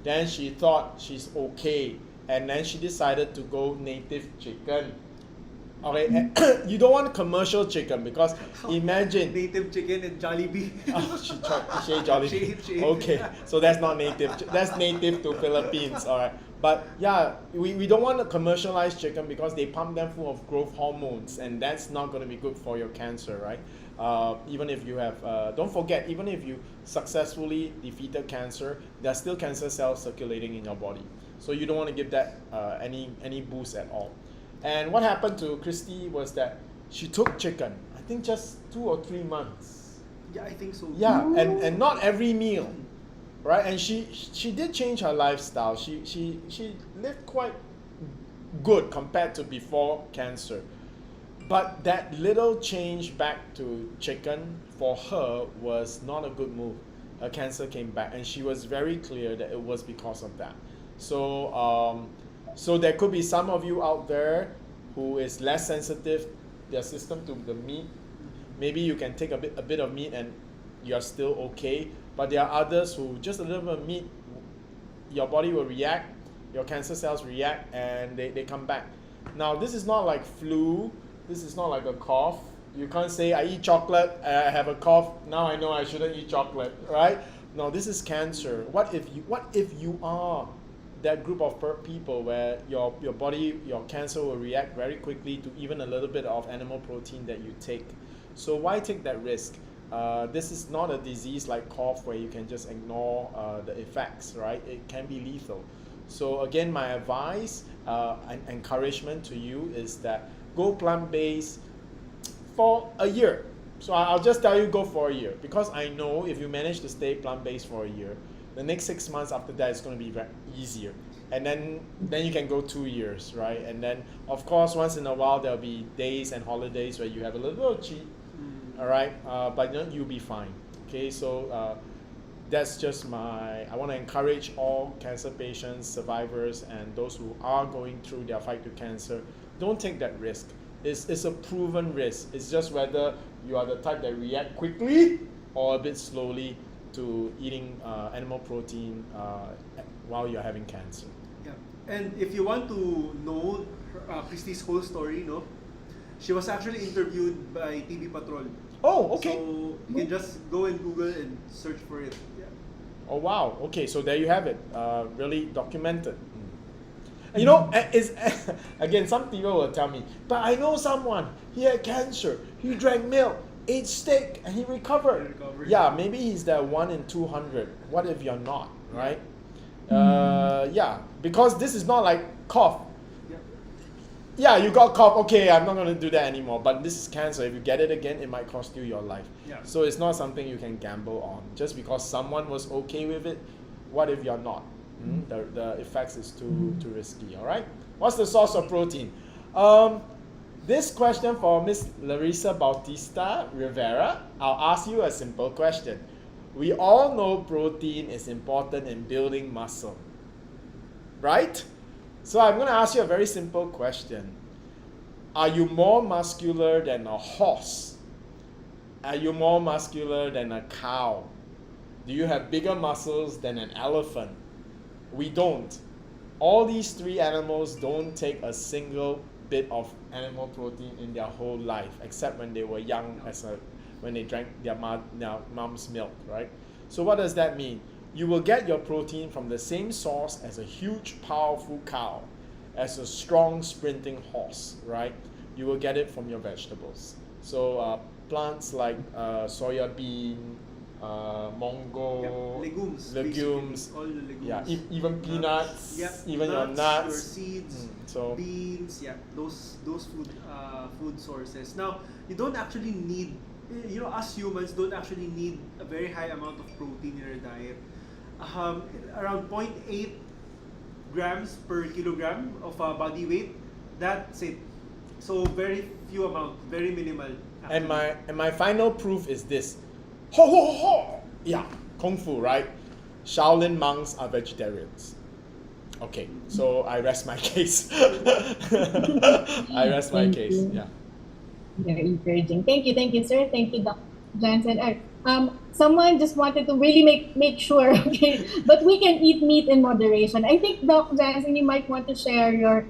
Then she thought she's okay, and then she decided to go native chicken. Okay, you don't want commercial chicken because imagine native chicken and Jollibee. She ate Jollibee. Okay, so that's not native. That's native to Philippines. All right, but yeah, we don't want a commercialized chicken because they pump them full of growth hormones, and that's not going to be good for your cancer, right? Even if you have, don't forget, even if you successfully defeated cancer, there's still cancer cells circulating in your body. So you don't want to give that any boost at all. And what happened to Christy was that she took chicken, I think just 2 or 3 months. Yeah, I think so. Yeah, and not every meal, right? And she did change her lifestyle. She lived quite good compared to before cancer. But that little change back to chicken for her was not a good move. Her cancer came back, and she was very clear that it was because of that. So so there could be some of you out there who is less sensitive, their system, to the meat. Maybe you can take a bit of meat and you're still okay. But there are others who just a little bit of meat, your body will react, your cancer cells react, and they come back. Now, this is not like flu. This is not like a cough. You can't say, I eat chocolate, I have a cough, now I know I shouldn't eat chocolate, right? No, this is cancer. What if you are that group of people where your body, your cancer will react very quickly to even a little bit of animal protein that you take? So why take that risk? This is not a disease like cough where you can just ignore the effects, right? It can be lethal. So again, my advice and encouragement to you is that go plant-based for a year. So I'll just tell you, go for a year, because I know if you manage to stay plant-based for a year, the next 6 months after that is going to be very easier. And then you can go 2 years, right? And then, of course, once in a while, there'll be days and holidays where you have a little cheat, all right? But you'll be fine, okay? So that's just I want to encourage all cancer patients, survivors, and those who are going through their fight to cancer, don't take that risk. It's a proven risk. It's just whether you are the type that react quickly or a bit slowly to eating animal protein while you're having cancer. Yeah. And if you want to know Christy's whole story, no, she was actually interviewed by TV Patrol. Oh, okay. So you can just go and Google and search for it. Yeah. Oh, wow. Okay, so there you have it. Really documented. You know, again, some people will tell me, but I know someone, he had cancer, he drank milk, ate steak, and he recovered. Yeah, maybe he's that 1 in 200. What if you're not, right? Yeah, because this is not like cough. Yeah, you got cough, okay, I'm not going to do that anymore. But this is cancer. If you get it again, it might cost you your life. Yeah. So it's not something you can gamble on. Just because someone was okay with it, what if you're not? The effects is too risky, all right? What's the source of protein? This question for Miss Larissa Bautista Rivera, I'll ask you a simple question. We all know protein is important in building muscle, right? So I'm going to ask you a very simple question. Are you more muscular than a horse? Are you more muscular than a cow? Do you have bigger muscles than an elephant? We don't. All these 3 animals don't take a single bit of animal protein in their whole life, except when they were young, when they drank their mom's milk, right? So what does that mean? You will get your protein from the same source as a huge, powerful cow, as a strong, sprinting horse, right? You will get it from your vegetables. So plants like soya bean, mongo, legumes, all the legumes. Yeah, even peanuts, even your nuts, your seeds, beans, those food sources. Now, you don't actually need, us humans don't actually need a very high amount of protein in our diet. Around 0.8 grams per kilogram of body weight, that's it. So very few amount, very minimal. Actually. And my final proof is this. Ho ho ho! Yeah, Kung Fu, right? Shaolin monks are vegetarians. Okay, so I rest my case. I rest my case, yeah. Very encouraging. Thank you, sir. Thank you, Doc Jansen. Someone just wanted to really make sure, okay, but we can eat meat in moderation. I think, Doc Jansen, you might want to share your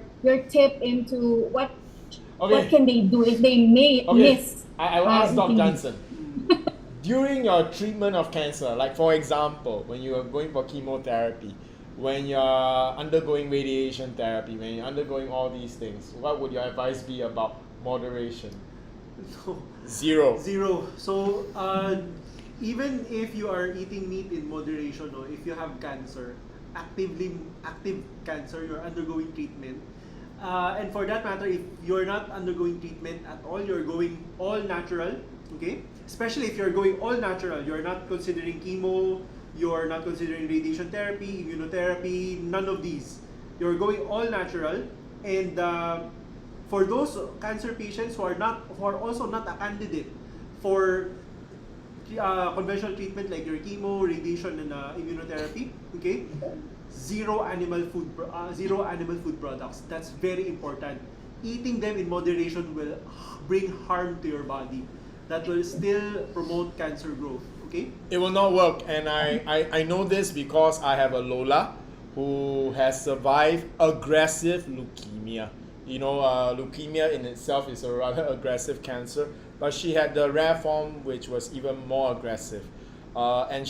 tip into what can they do if they miss. I will ask Doc Jansen. During your treatment of cancer, like for example, when you are going for chemotherapy, when you're undergoing radiation therapy, when you're undergoing all these things, what would your advice be about moderation? No. Zero. Zero. So, even if you are eating meat in moderation, no, if you have cancer, active cancer, you're undergoing treatment. And for that matter, if you're not undergoing treatment at all, you're going all natural, okay? Especially if you're going all natural, you're not considering chemo, you're not considering radiation therapy, immunotherapy, none of these. You're going all natural, and for those cancer patients who are also not a candidate for conventional treatment like your chemo, radiation, and immunotherapy, okay? Zero animal food products. That's very important. Eating them in moderation will bring harm to your body. That will still promote cancer growth. Okay? It will not work, and I know this because I have a Lola who has survived aggressive leukemia. You know, leukemia in itself is a rather aggressive cancer, but she had the rare form which was even more aggressive. And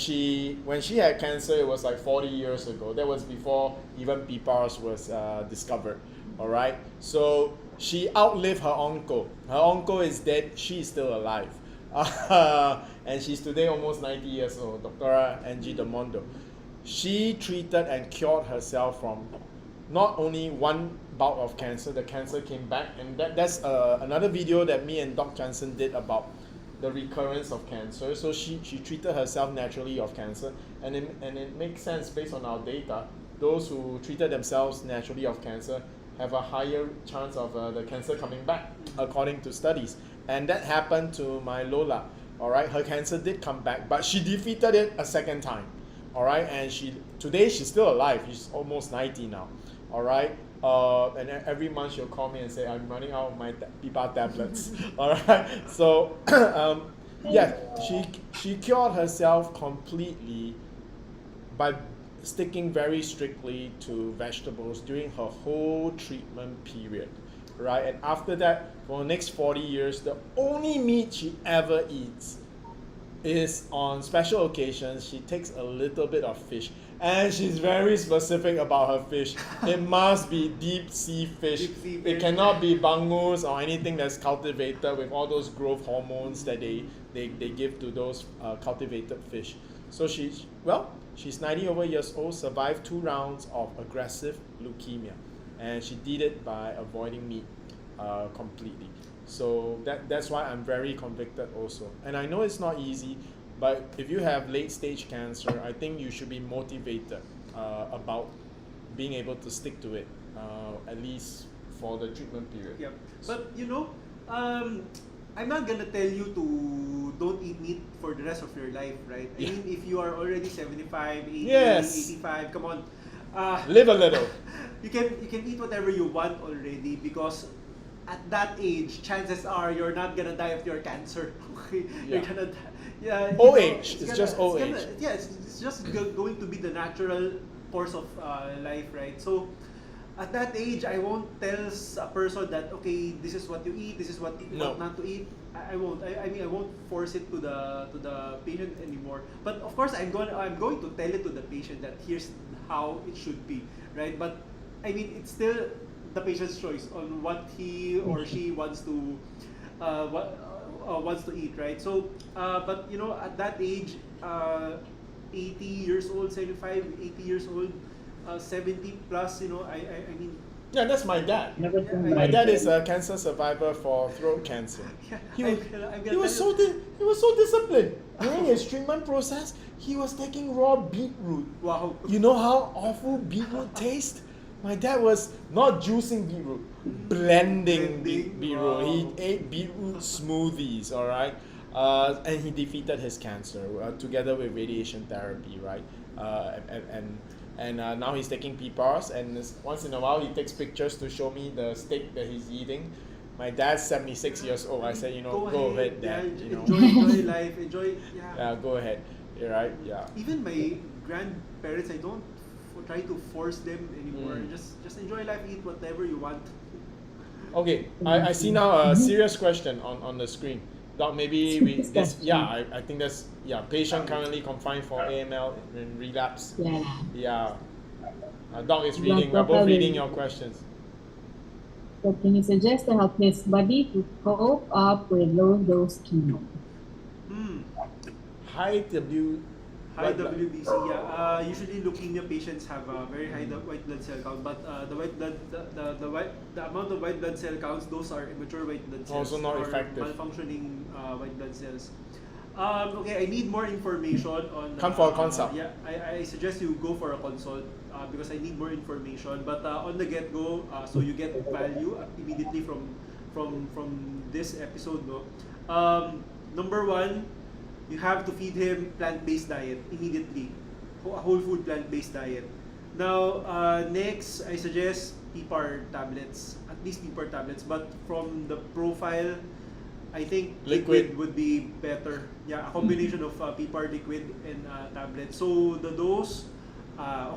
when she had cancer, it was like 40 years ago. That was before even PPARS was discovered. All right, so she outlived her uncle. Her uncle is dead. She is still alive, and she's today almost 90 years old. Dr. Angie Demondo. She treated and cured herself from not only one bout of cancer. The cancer came back, and that's another video that me and Doc Jansen did about the recurrence of cancer. So she treated herself naturally of cancer, and it makes sense based on our data. Those who treated themselves naturally of cancer have a higher chance of the cancer coming back, according to studies. And that happened to my Lola. All right, her cancer did come back, but she defeated it a second time. All right, and today she's still alive. She's almost 90 now. All right. And every month she'll call me and say, I'm running out of my PPAR tablets. All right. So, yeah, she cured herself completely by sticking very strictly to vegetables during her whole treatment period. Right. And after that, for the next 40 years, the only meat she ever eats is on special occasions. She takes a little bit of fish. And she's very specific about her fish. It must be deep sea fish. It cannot be bangus or anything that's cultivated with all those growth hormones that they give to those cultivated fish. So she's 90 over years old, survived 2 rounds of aggressive leukemia. And she did it by avoiding meat completely. So that's why I'm very convicted also. And I know it's not easy, but if you have late stage cancer, I think you should be motivated about being able to stick to it, at least for the treatment period. Yeah. But I'm not gonna tell you to don't eat meat for the rest of your life, right? I mean, if you are already 75, 80, 85, come on. Live a little. You can eat whatever you want already, because at that age, chances are you're not gonna die of your cancer. Okay? You're gonna die. Yeah, old age. It's just old age. Yeah, it's just going to be the natural course of life, right? So, at that age, I won't tell a person that, okay, this is what you eat, this is what not to eat. I won't. I mean, I won't force it to the patient anymore. But of course, I'm going to tell it to the patient that here's how it should be, right? But I mean, it's still the patient's choice on what he or she wants to eat, right? So, but at that age, 80 years old, 75, 80 years old, 70 plus, I mean. Yeah, that's my dad. My dad is a cancer survivor for throat cancer. He was so disciplined. During his treatment process, he was taking raw beetroot. Wow. You know how awful beetroot tastes? My dad was not juicing beetroot, blending beetroot. Wow. He ate beetroot smoothies, all right? And he defeated his cancer together with radiation therapy, right? And now he's taking PPARs, and once in a while he takes pictures to show me the steak that he's eating. My dad's 76 years old. I said, go ahead, Dad. Enjoy life, enjoy. Yeah, go ahead. You're right. Yeah. Even my grandparents, I don't try to force them anymore. Just enjoy life, eat whatever you want. Okay, I see now a serious question on the screen. Doc, maybe I think that's patient currently confined for AML in relapse. Yeah. Doc is reading. We're both reading your questions. What can you suggest to help his body to cope up with low dose chemo? High High WBC, yeah. Usually leukemia patients have a very high white blood cell count, but the amount of white blood cell counts, those are immature white blood cells. Also not or effective. malfunctioning white blood cells. Okay, I need more information on... Come for a consult. Yeah, I suggest you go for a consult because I need more information. But on the get-go, so you get value immediately from this episode, no? Number one, you have to feed him plant-based diet immediately. A whole food plant-based diet. Now, next, I suggest PPAR tablets. At least PPAR tablets. But from the profile, I think liquid would be better. Yeah, a combination of PPAR liquid and tablet. So the dose,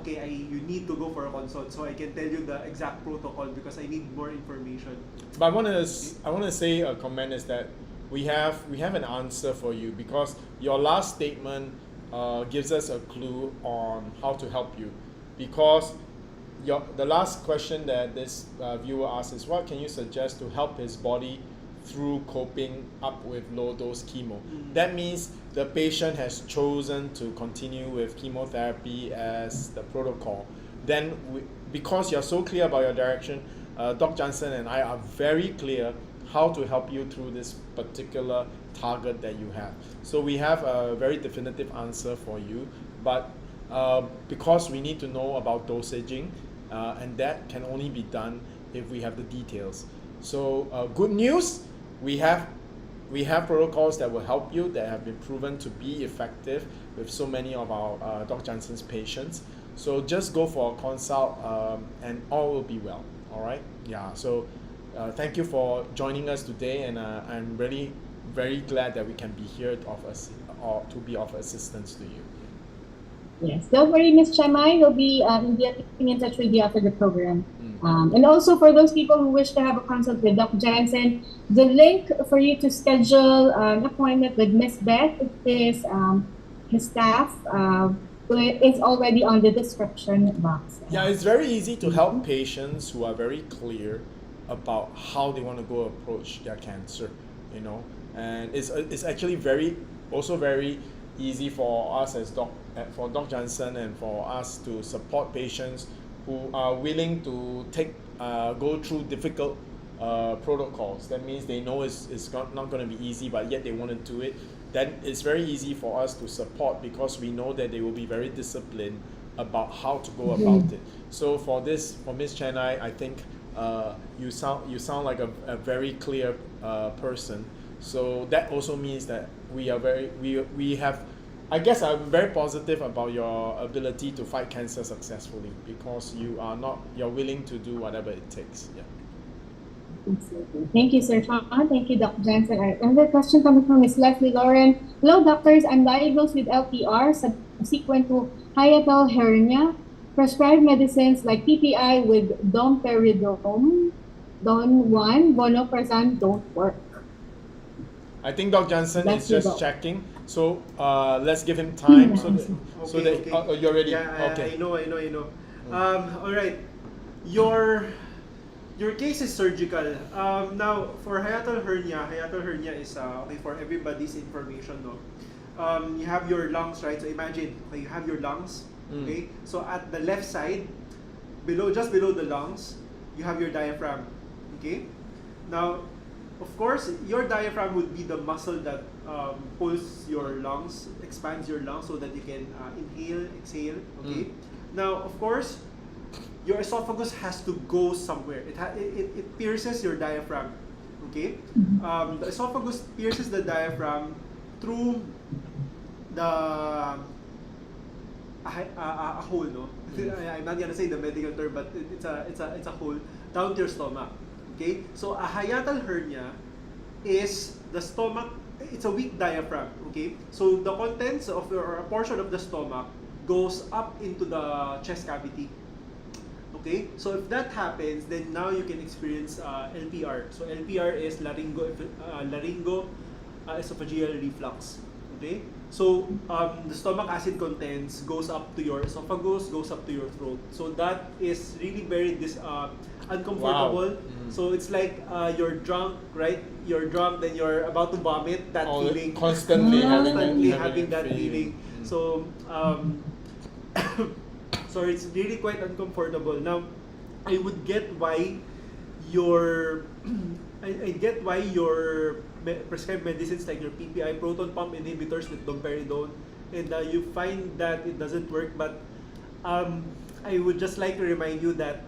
you need to go for a consult. So I can tell you the exact protocol because I need more information. But I want to say a comment is that we have an answer for you because your last statement gives us a clue on how to help you. Because the last question that this viewer asked is, what can you suggest to help his body through coping up with low dose chemo? That means the patient has chosen to continue with chemotherapy as the protocol. Then because you're so clear about your direction, Doc Jansen and I are very clear how to help you through this particular target that you have. So we have a very definitive answer for you, but because we need to know about dosaging, and that can only be done if we have the details. So good news, we have protocols that will help you that have been proven to be effective with so many of our Doc Jansen's patients. So just go for a consult and all will be well. All right? Yeah. So thank you for joining us today, and I'm really very glad that we can be here to be of assistance to you. Yes, don't worry, Ms. Chamay. We'll be getting in touch with you after the program. And also for those people who wish to have a consult with Dr. Jansen, the link for you to schedule an appointment with Ms. Beth, is his staff, is already on the description box. Yeah, it's very easy to help patients who are very clear about how they want to go approach their cancer, you know, and it's actually very easy for us as for Doc Jansen and for us to support patients who are willing to go through difficult protocols. That means they know it's not going to be easy, but yet they want to do it. Then it's very easy for us to support because we know that they will be very disciplined about how to go about it. So for Ms. Chanai, I think you sound like a very clear person. So that also means that we have. I guess I'm very positive about your ability to fight cancer successfully because you're willing to do whatever it takes. Yeah. Thank you, Sir Sean. Thank you, Dr. Jansen. Another question coming from Ms. Leslie Lauren. Hello, doctors. I'm diagnosed with LPR subsequent to hiatal hernia. Prescribed medicines like PPI with domperidone, Don1, vonoprazan don't work. I think Doc Jansen is just checking. So let's give him time you're ready. Yeah, okay. I know. All right. Your case is surgical. Now for hiatal hernia is for everybody's information. No, you have your lungs, right? So imagine you have your lungs. Okay, so at the left side, just below the lungs, you have your diaphragm. Okay, now of course your diaphragm would be the muscle that pulls your lungs, expands your lungs so that you can inhale, exhale. Okay, now of course your esophagus has to go somewhere. It pierces your diaphragm. Okay, the esophagus pierces the diaphragm through a hole, no? I'm not gonna say the medical term, but it's a hole down to your stomach. Okay, so a hiatal hernia is the stomach. It's a weak diaphragm. Okay, so the contents of or a portion of the stomach goes up into the chest cavity. Okay, so if that happens, then now you can experience LPR. So LPR is laryngo esophageal reflux. Okay, So the stomach acid contents goes up to your esophagus, goes up to your throat. So that is really very uncomfortable. So it's like you're drunk, right? You're drunk, then you're about to vomit. That feeling, constantly having that feeling. So so it's really quite uncomfortable. Now, I would get why your I get why your prescribed medicines like your PPI, proton pump inhibitors with domperidone, and you find that it doesn't work. But I would just like to remind you that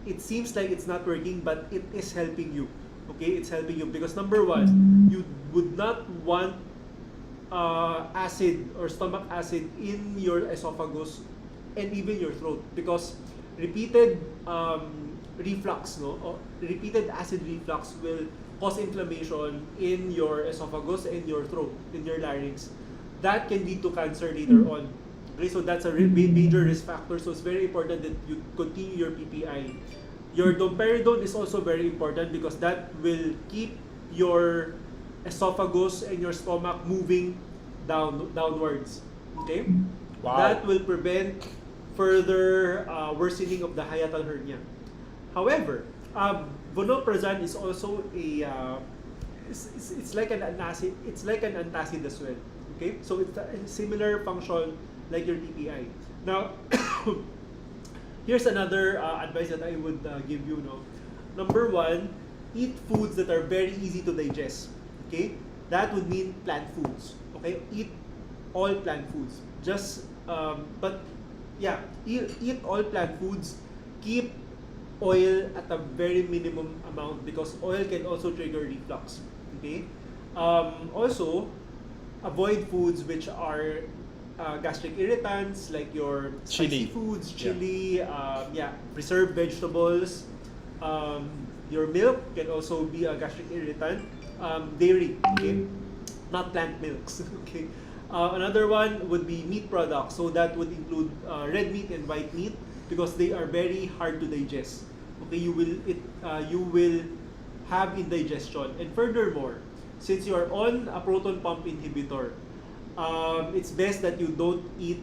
it seems like it's not working, but it is helping you. Okay, it's helping you because number one, you would not want acid or stomach acid in your esophagus and even your throat because repeated reflux, repeated acid reflux will cause inflammation in your esophagus and your throat, in your larynx. That can lead to cancer later on. Okay, so that's a major risk factor. So it's very important that you continue your PPI. Your domperidone is also very important because that will keep your esophagus and your stomach moving downwards. Okay? Wow. That will prevent further worsening of the hiatal hernia. However, vonoprazan is also a it's like an antacid. It's like an antacid as well. Okay, so it's a similar function like your PPI. Now, here's another advice that I would give you. Number one, eat foods that are very easy to digest. Okay, that would mean plant foods. Okay, eat all plant foods. Eat all plant foods. Keep oil at a very minimum amount because oil can also trigger reflux. Okay. Also, avoid foods which are gastric irritants like your spicy foods, chili, preserved vegetables. Your milk can also be a gastric irritant. Dairy, okay, not plant milks. Okay. Another one would be meat products. So that would include red meat and white meat because they are very hard to digest. Okay, you will have indigestion. And furthermore, since you are on a proton pump inhibitor, it's best that you don't eat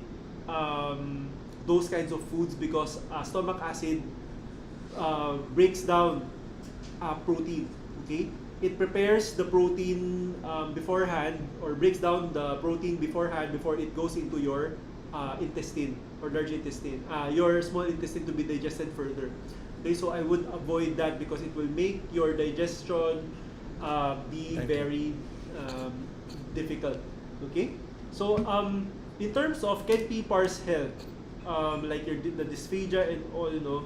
those kinds of foods because stomach acid breaks down protein. Okay, it prepares the protein beforehand or breaks down the protein beforehand before it goes into your intestine or large intestine, your small intestine to be digested further. Okay, so I would avoid that because it will make your digestion be very difficult. Okay, so in terms of can PPARs help, like the dysphagia and all,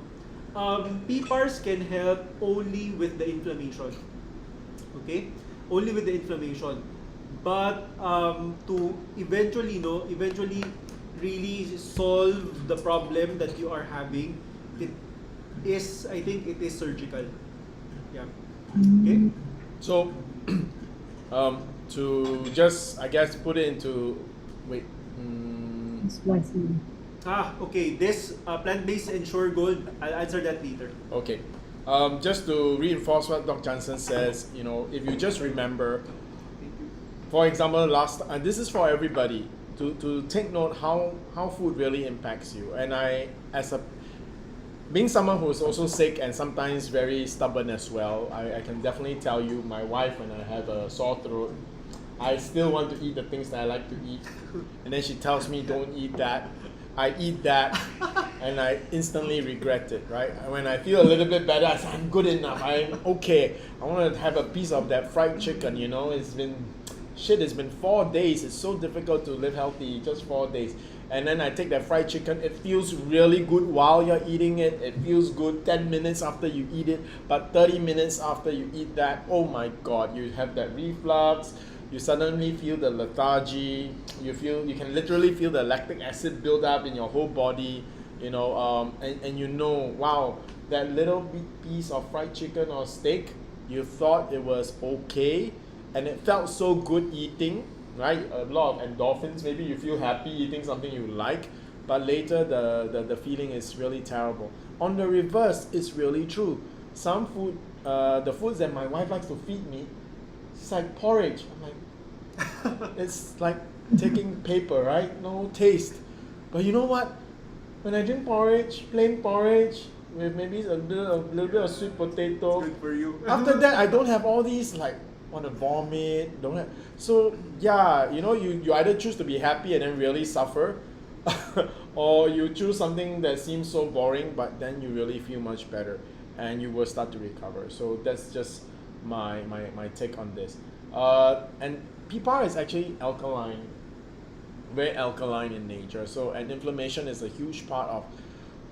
PPARs can help only with the inflammation. Okay, only with the inflammation, but to eventually really solve the problem that you are having, I think it is surgical. Yeah. Okay. So, to just, I guess, put it into, okay. This plant-based Ensure Gold, I'll answer that later. Okay. Just to reinforce what Doc Jansen says, if you just remember, for example, and this is for everybody, to take note how food really impacts you. And being someone who is also sick and sometimes very stubborn as well, I can definitely tell you, my wife, when I have a sore throat, I still want to eat the things that I like to eat. And then she tells me, don't eat that. I eat that and I instantly regret it, right? When I feel a little bit better, I say, I'm good enough, I'm okay. I want to have a piece of that fried chicken, it's been 4 days. It's so difficult to live healthy, just 4 days. And then I take that fried chicken. It feels really good while you're eating it. It feels good 10 minutes after you eat it. But 30 minutes after you eat that, oh my God, you have that reflux. You suddenly feel the lethargy. You can literally feel the lactic acid build up in your whole body. Wow, that little piece of fried chicken or steak, you thought it was okay, and it felt so good eating. Right, a lot of endorphins. Maybe you feel happy eating something you like, but later the feeling is really terrible. On the reverse, it's really true. Some food, the foods that my wife likes to feed me, it's like porridge. I'm like, it's like taking paper, right? No taste. But you know what? When I drink porridge, plain porridge, with maybe a little bit of sweet potato. Good for you. After that, I don't have all these like want to vomit. Don't have. So yeah, you know, you either choose to be happy and then really suffer, or you choose something that seems so boring, but then you really feel much better, and you will start to recover. So that's just my take on this. And PPAR is actually alkaline, very alkaline in nature. So, and inflammation is a huge part of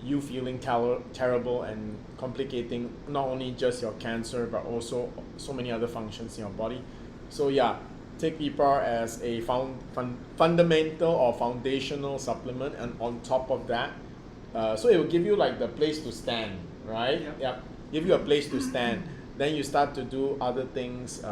you feeling terrible and complicating not only just your cancer but also so many other functions in your body. So yeah, take PPAR as a fundamental or foundational supplement, and on top of that, so it will give you like the place to stand, right? Yep. Give you a place to stand. Then you start to do other things.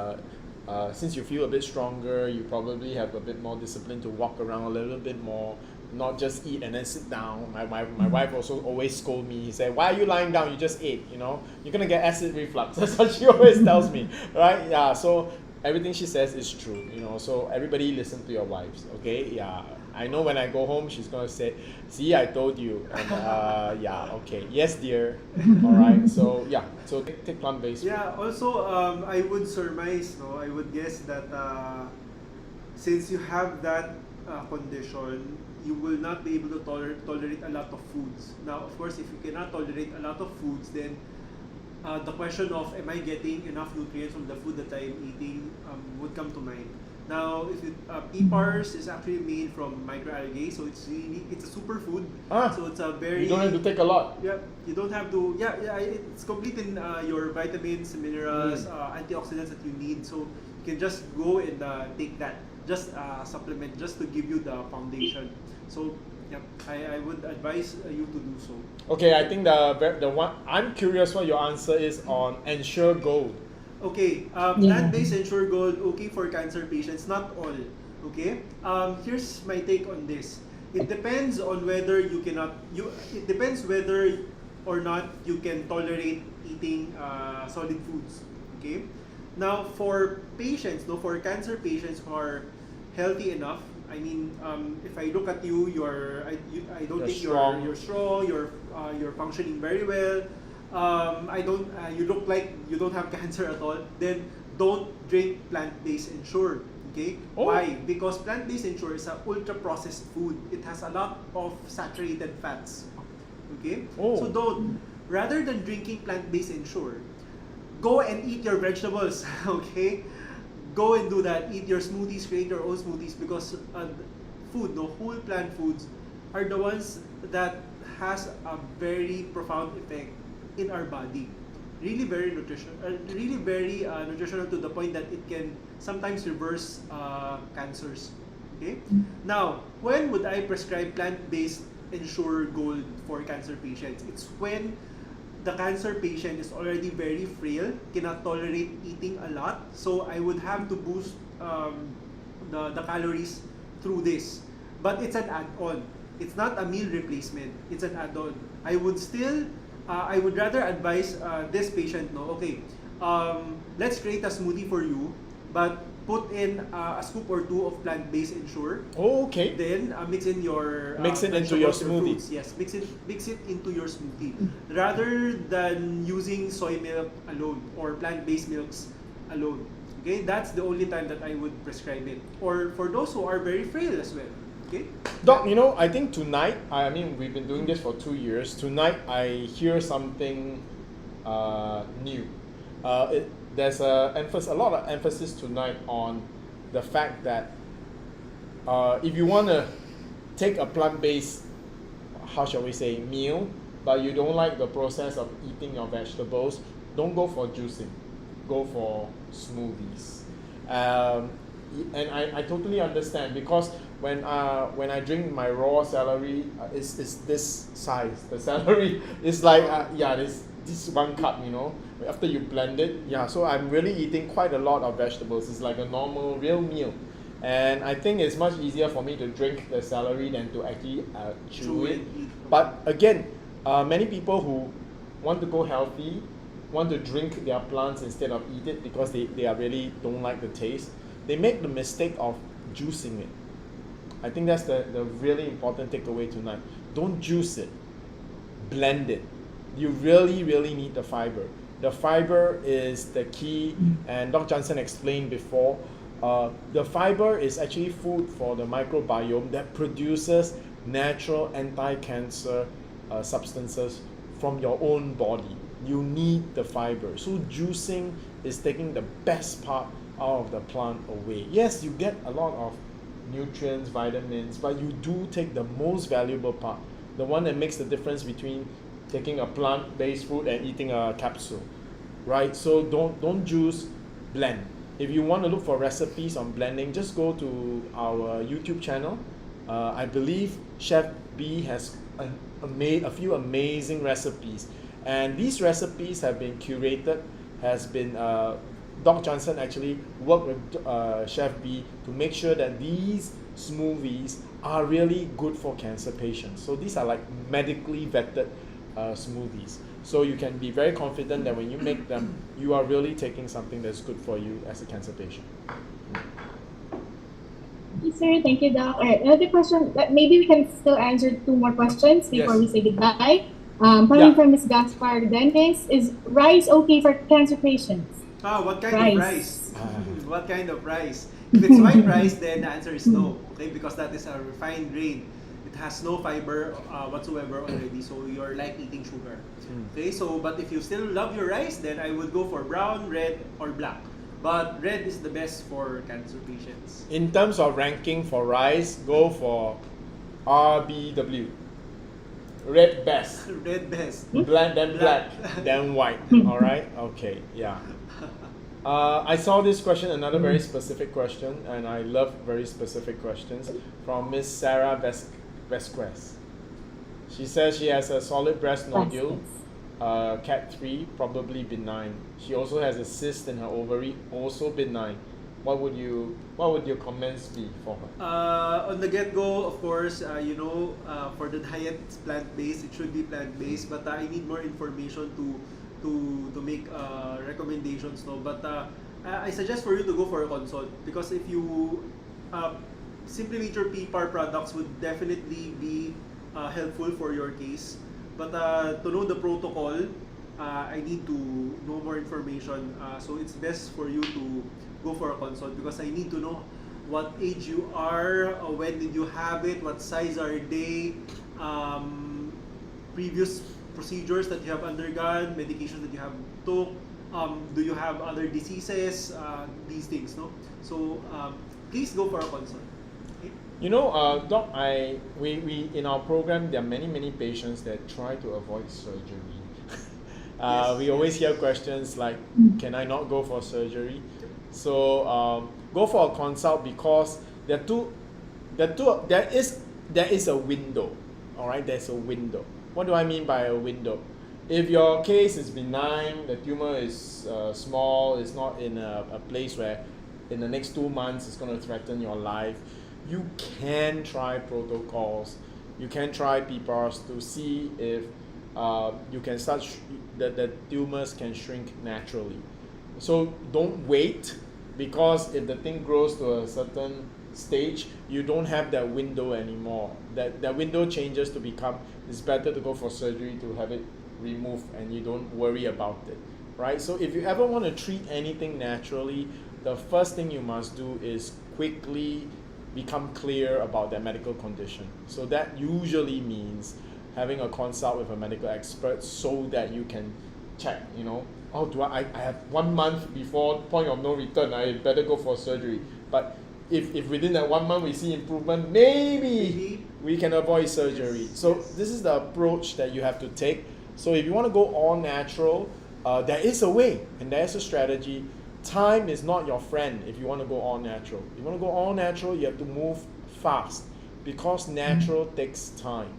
Since you feel a bit stronger, you probably have a bit more discipline to walk around a little bit more, not just eat and then sit down. My wife also always scold me. He said, "Why are you lying down? You just ate, you know? You're gonna get acid reflux." That's what she always tells me, right? Yeah, so everything she says is true, you know, so everybody listen to your wives, okay? Yeah, I know when I go home, she's gonna say, "See, I told you." And yeah, okay, yes dear. All right, so yeah, so take plant-based. Yeah, also, I would surmise, no, I would guess that since you have that condition, you will not be able to tolerate a lot of foods. Now, of course, if you cannot tolerate a lot of foods, then the question of am I getting enough nutrients from the food that I am eating would come to mind. Now, if PPARs is actually made from microalgae, so it's a superfood. So it's a very, you don't have to take a lot. Yeah, you don't have to. Yeah, it's complete in your vitamins, minerals, antioxidants that you need. So you can just go and take that, just supplement, just to give you the foundation. So yeah, I would advise you to do so. Okay, I think the one I'm curious what your answer is on Ensure Gold. Okay, plant-based Ensure Gold, okay for cancer patients, not all. Okay, here's my take on this. It depends on whether you cannot. It depends whether or not you can tolerate eating solid foods. Okay, now for patients, no, for cancer patients who are healthy enough. I mean, if I look at you, I don't think strong. you're strong. You're functioning very well. You look like you don't have cancer at all. Then don't drink plant-based Ensure. Okay? Oh. Why? Because plant-based Ensure is an ultra-processed food. It has a lot of saturated fats. Okay? Oh. So don't. Rather than drinking plant-based Ensure, go and eat your vegetables. Okay? Go and do that. Eat your smoothies, create your own smoothies, because food, the whole plant foods, are the ones that has a very profound effect in our body. Really very nutritional to the point that it can sometimes reverse cancers. Okay. Now, when would I prescribe plant-based Ensure Gold for cancer patients? It's when the cancer patient is already very frail, cannot tolerate eating a lot, so I would have to boost the calories through this. But it's an add-on. It's not a meal replacement. It's an add-on. I would rather advise this patient, no, okay, let's create a smoothie for you, but put in a scoop or two of plant-based Ensure. Oh, okay. Then mix in your mix it into your smoothie. Fruits. Yes, mix it into your smoothie, rather than using soy milk alone or plant-based milks alone. Okay, that's the only time that I would prescribe it. Or for those who are very frail as well. Okay. Doc, you know, I think tonight, I mean, we've been doing this for 2 years. Tonight, I hear something new. There's a lot of emphasis tonight on the fact that if you want to take a plant-based, how shall we say, meal, but you don't like the process of eating your vegetables, don't go for juicing. Go for smoothies. And I totally understand, because when I drink my raw celery, it's this size. The celery is like this 1 cup, you know. After you blend it, yeah. So I'm really eating quite a lot of vegetables. It's like a normal real meal, and I think it's much easier for me to drink the celery than to actually chew it. But again, many people who want to go healthy want to drink their plants instead of eat it because they are really don't like the taste. They make the mistake of juicing it. I think that's the really important takeaway tonight. Don't juice it, blend it. You really, really need the fiber. The fiber is the key, and Doc Jansen explained before, the fiber is actually food for the microbiome that produces natural anti-cancer substances from your own body. You need the fiber. So juicing is taking the best part out of the plant away. Yes, you get a lot of nutrients, vitamins, but you do take the most valuable part, the one that makes the difference between taking a plant-based food and eating a capsule, right? So don't juice, blend. If you want to look for recipes on blending, just go to our YouTube channel. I believe Chef B has made a few amazing recipes, and these recipes have been curated, has been Doc Jansen actually worked with Chef B to make sure that these smoothies are really good for cancer patients. So these are like medically vetted smoothies. So you can be very confident that when you make them, you are really taking something that's good for you as a cancer patient. Thank you, sir. Thank you, Doc. All right, another question. Maybe we can still answer 2 more questions before we say goodbye. Coming from Ms. Gaspar Dennis, is rice okay for cancer patients? What kind of rice? What kind of rice? If it's white rice, then the answer is no. Okay, because that is a refined grain. It has no fiber whatsoever already, so you're like eating sugar. Okay, so but if you still love your rice, then I would go for brown, red, or black. But red is the best for cancer patients. In terms of ranking for rice, go for RBW. Red best. Red best. Black, then black, then white. All right? Okay, yeah. I saw this question, another very specific question, and I love very specific questions, from Miss Sarah Vesquez. She says she has a solid breast nodule, CAT3, probably benign. She also has a cyst in her ovary, also benign. What would your comments be for her? On the get-go, of course, for the diet, it's plant-based. It should be plant-based, but I need more information to make recommendations. No, but I suggest for you to go for a consult, because if you Simply Nature PPAR products would definitely be helpful for your case. But to know the protocol, I need to know more information. So it's best for you to go for a consult, because I need to know what age you are, when did you have it, what size are they, previous procedures that you have undergone, medications that you have took, do you have other diseases, these things, no? So please go for a consult. Okay? You know, Doc, we in our program, there are many patients that try to avoid surgery. We always hear questions like, can I not go for surgery? So go for a consult, because there is a window. All right, there's a window. What do I mean by a window? If your case is benign, the tumor is small, it's not in a place where in the next 2 months it's going to threaten your life, you can try protocols. You can try PPARs to see if you can start the tumors can shrink naturally. So don't wait, because if the thing grows to a certain stage, you don't have that window anymore. That window changes to become, it's better to go for surgery to have it removed, and you don't worry about it, right? So if you ever want to treat anything naturally, the first thing you must do is quickly become clear about their medical condition. So that usually means having a consult with a medical expert, so that you can check, oh, do I have 1 month before point of no return, I better go for surgery. But if within that 1 month we see improvement, maybe we can avoid surgery. So this is the approach that you have to take. So if you want to go all natural, there is a way, and there is a strategy. Time is not your friend if you want to go all natural. If you want to go all natural, you have to move fast, because natural takes time.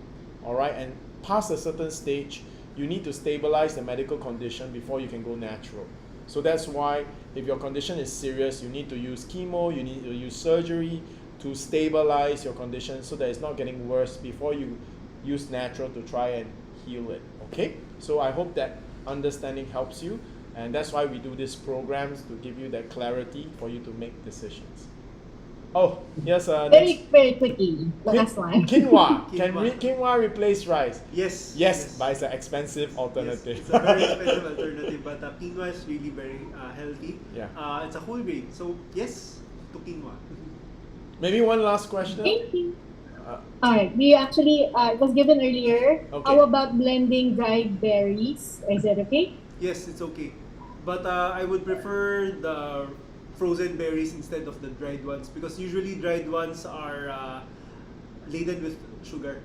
All right, and past a certain stage, you need to stabilize the medical condition before you can go natural. So that's why if your condition is serious, you need to use chemo, you need to use surgery to stabilize your condition so that it's not getting worse before you use natural to try and heal it. Okay? So I hope that understanding helps you, and that's why we do these programs, to give you that clarity for you to make decisions. Oh, yes. Very quickly. Last one. Quinoa. Quinoa. Quinoa replace rice? Yes. Yes, but it's an expensive Yes, alternative. it's a very expensive alternative, but quinoa is really very healthy. Yeah. It's a whole grain, so yes to quinoa. Maybe one last question. Thank you. Uh, All right. We actually, it was given earlier. Okay. How about blending dried berries? Is it okay? Yes, it's okay, but I would prefer the frozen berries instead of the dried ones because usually dried ones are laden with sugar.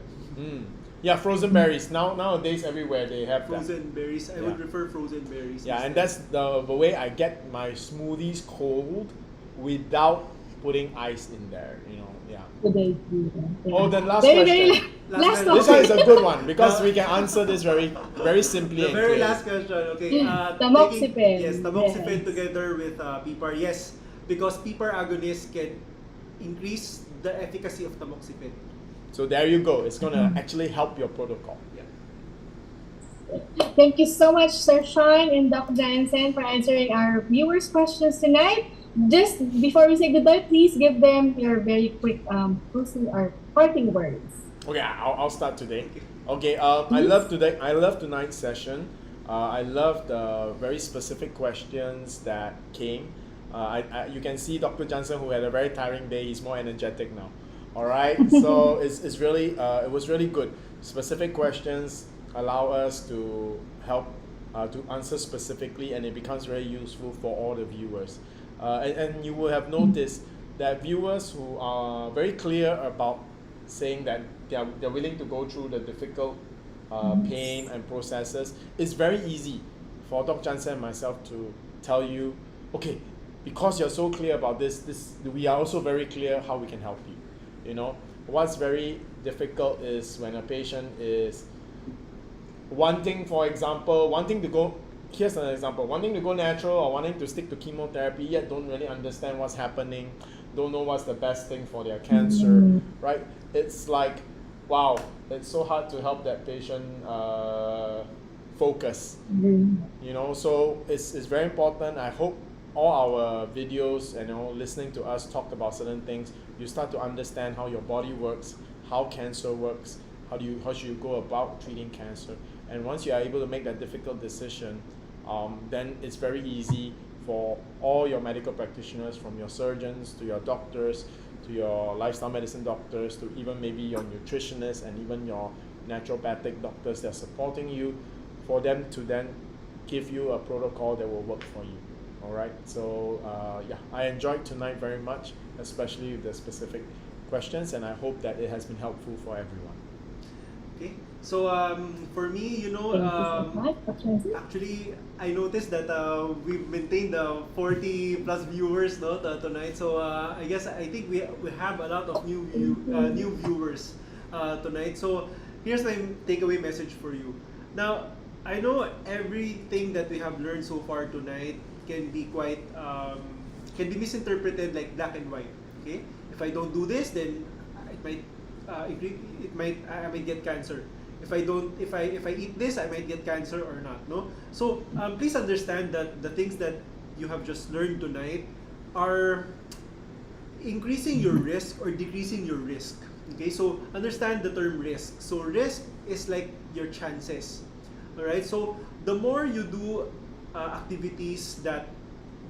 Yeah, frozen berries. Nowadays everywhere they have that. Frozen berries. I would prefer frozen berries. Yeah, and instead. that's the way I get my smoothies cold without putting ice in there. Yeah. Good idea. Oh, then last Very, question. last This one is topic. a good one because we can answer this very, very simply. The and very clearly. last question, okay. Tamoxifen. Yes, tamoxifen Yes. together with PPAR. Yes, because PPAR agonists can increase the efficacy of tamoxifen. So there you go. It's gonna actually help your protocol. Yeah. Thank you so much, Sir Sean and Doc Jansen, for answering our viewers' questions tonight. Just before we say goodbye, please give them your very quick closing or parting words. Okay, I'll start today. Okay, I love tonight's session. I love the very specific questions that came. You can see Dr. Jansen, who had a very tiring day, he's more energetic now. All right, so it's really it was really good. Specific questions allow us to help to answer specifically, and it becomes very useful for all the viewers. And you will have noticed that viewers who are very clear about saying that they're willing to go through the difficult pain and processes, it's very easy for Dr. Jansen and myself to tell you, okay, because you're so clear about this, we are also very clear how we can help you. What's very difficult is when a patient is wanting to go, here's an example, wanting to go natural or wanting to stick to chemotherapy, yet don't really understand what's happening, don't know what's the best thing for their cancer, right? It's like, wow, it's so hard to help that patient focus. So it's very important. I hope all our videos and listening to us talk about certain things, you start to understand how your body works, how cancer works, how should you go about treating cancer. And once you are able to make that difficult decision, then it's very easy for all your medical practitioners, from your surgeons to your doctors to your lifestyle medicine doctors to even maybe your nutritionists and even your naturopathic doctors that are supporting you, for them to then give you a protocol that will work for you. All right, so I enjoyed tonight very much, especially with the specific questions, and I hope that it has been helpful for everyone. Okay, so for me, actually, I noticed that we've maintained 40 plus viewers tonight. So I think we have a lot of new viewers tonight. So here's my takeaway message for you. Now, I know everything that we have learned so far tonight can be quite can be misinterpreted like black and white. Okay, if I don't do this, then I might get cancer. If I eat this, I might get cancer or not. No, so please understand that the things that you have just learned tonight are increasing your risk or decreasing your risk. Okay, so understand the term risk. So risk is like your chances. All right, so the more you do activities that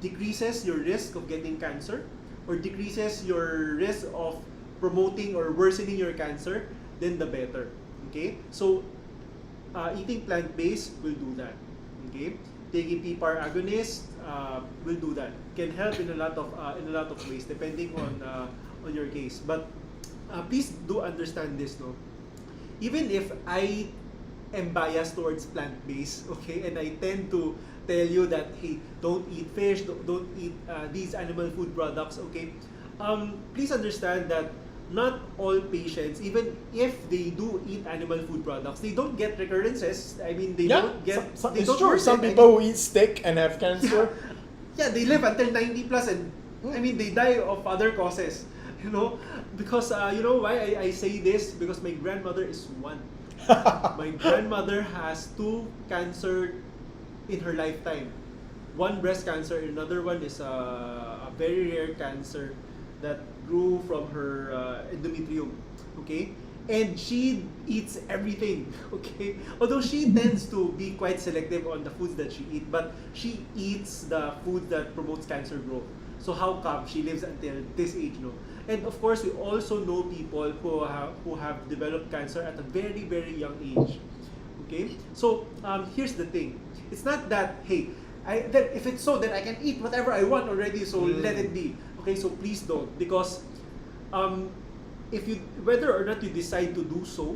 decreases your risk of getting cancer or decreases your risk of promoting or worsening your cancer, then the better. Okay, so eating plant-based will do that. Okay, taking PPAR agonist will do that. Can help in a lot of ways depending on your case. But please do understand this, no. Even if I am biased towards plant-based, okay, and I tend to tell you that, hey, don't eat fish, don't eat these animal food products, okay, please understand that not all patients, even if they do eat animal food products, they don't get recurrences. I mean, they don't get. It's true. Some people who eat steak and have cancer, they live until 90 plus, and I mean, they die of other causes. Because you know why I say this? Because my grandmother is one. My grandmother has 2 cancer in her lifetime. One breast cancer, another one is a very rare cancer that grew from her endometrium. Okay, and she eats everything. Okay, although she tends to be quite selective on the foods that she eats, but she eats the food that promotes cancer growth. So how come she lives until this age, no? And of course, we also know people who have developed cancer at a very, very young age. Okay, so here's the thing. It's not that, hey, that if it's so, then I can eat whatever I want already, so let it be. Okay, so please don't, because if you, whether or not you decide to do so,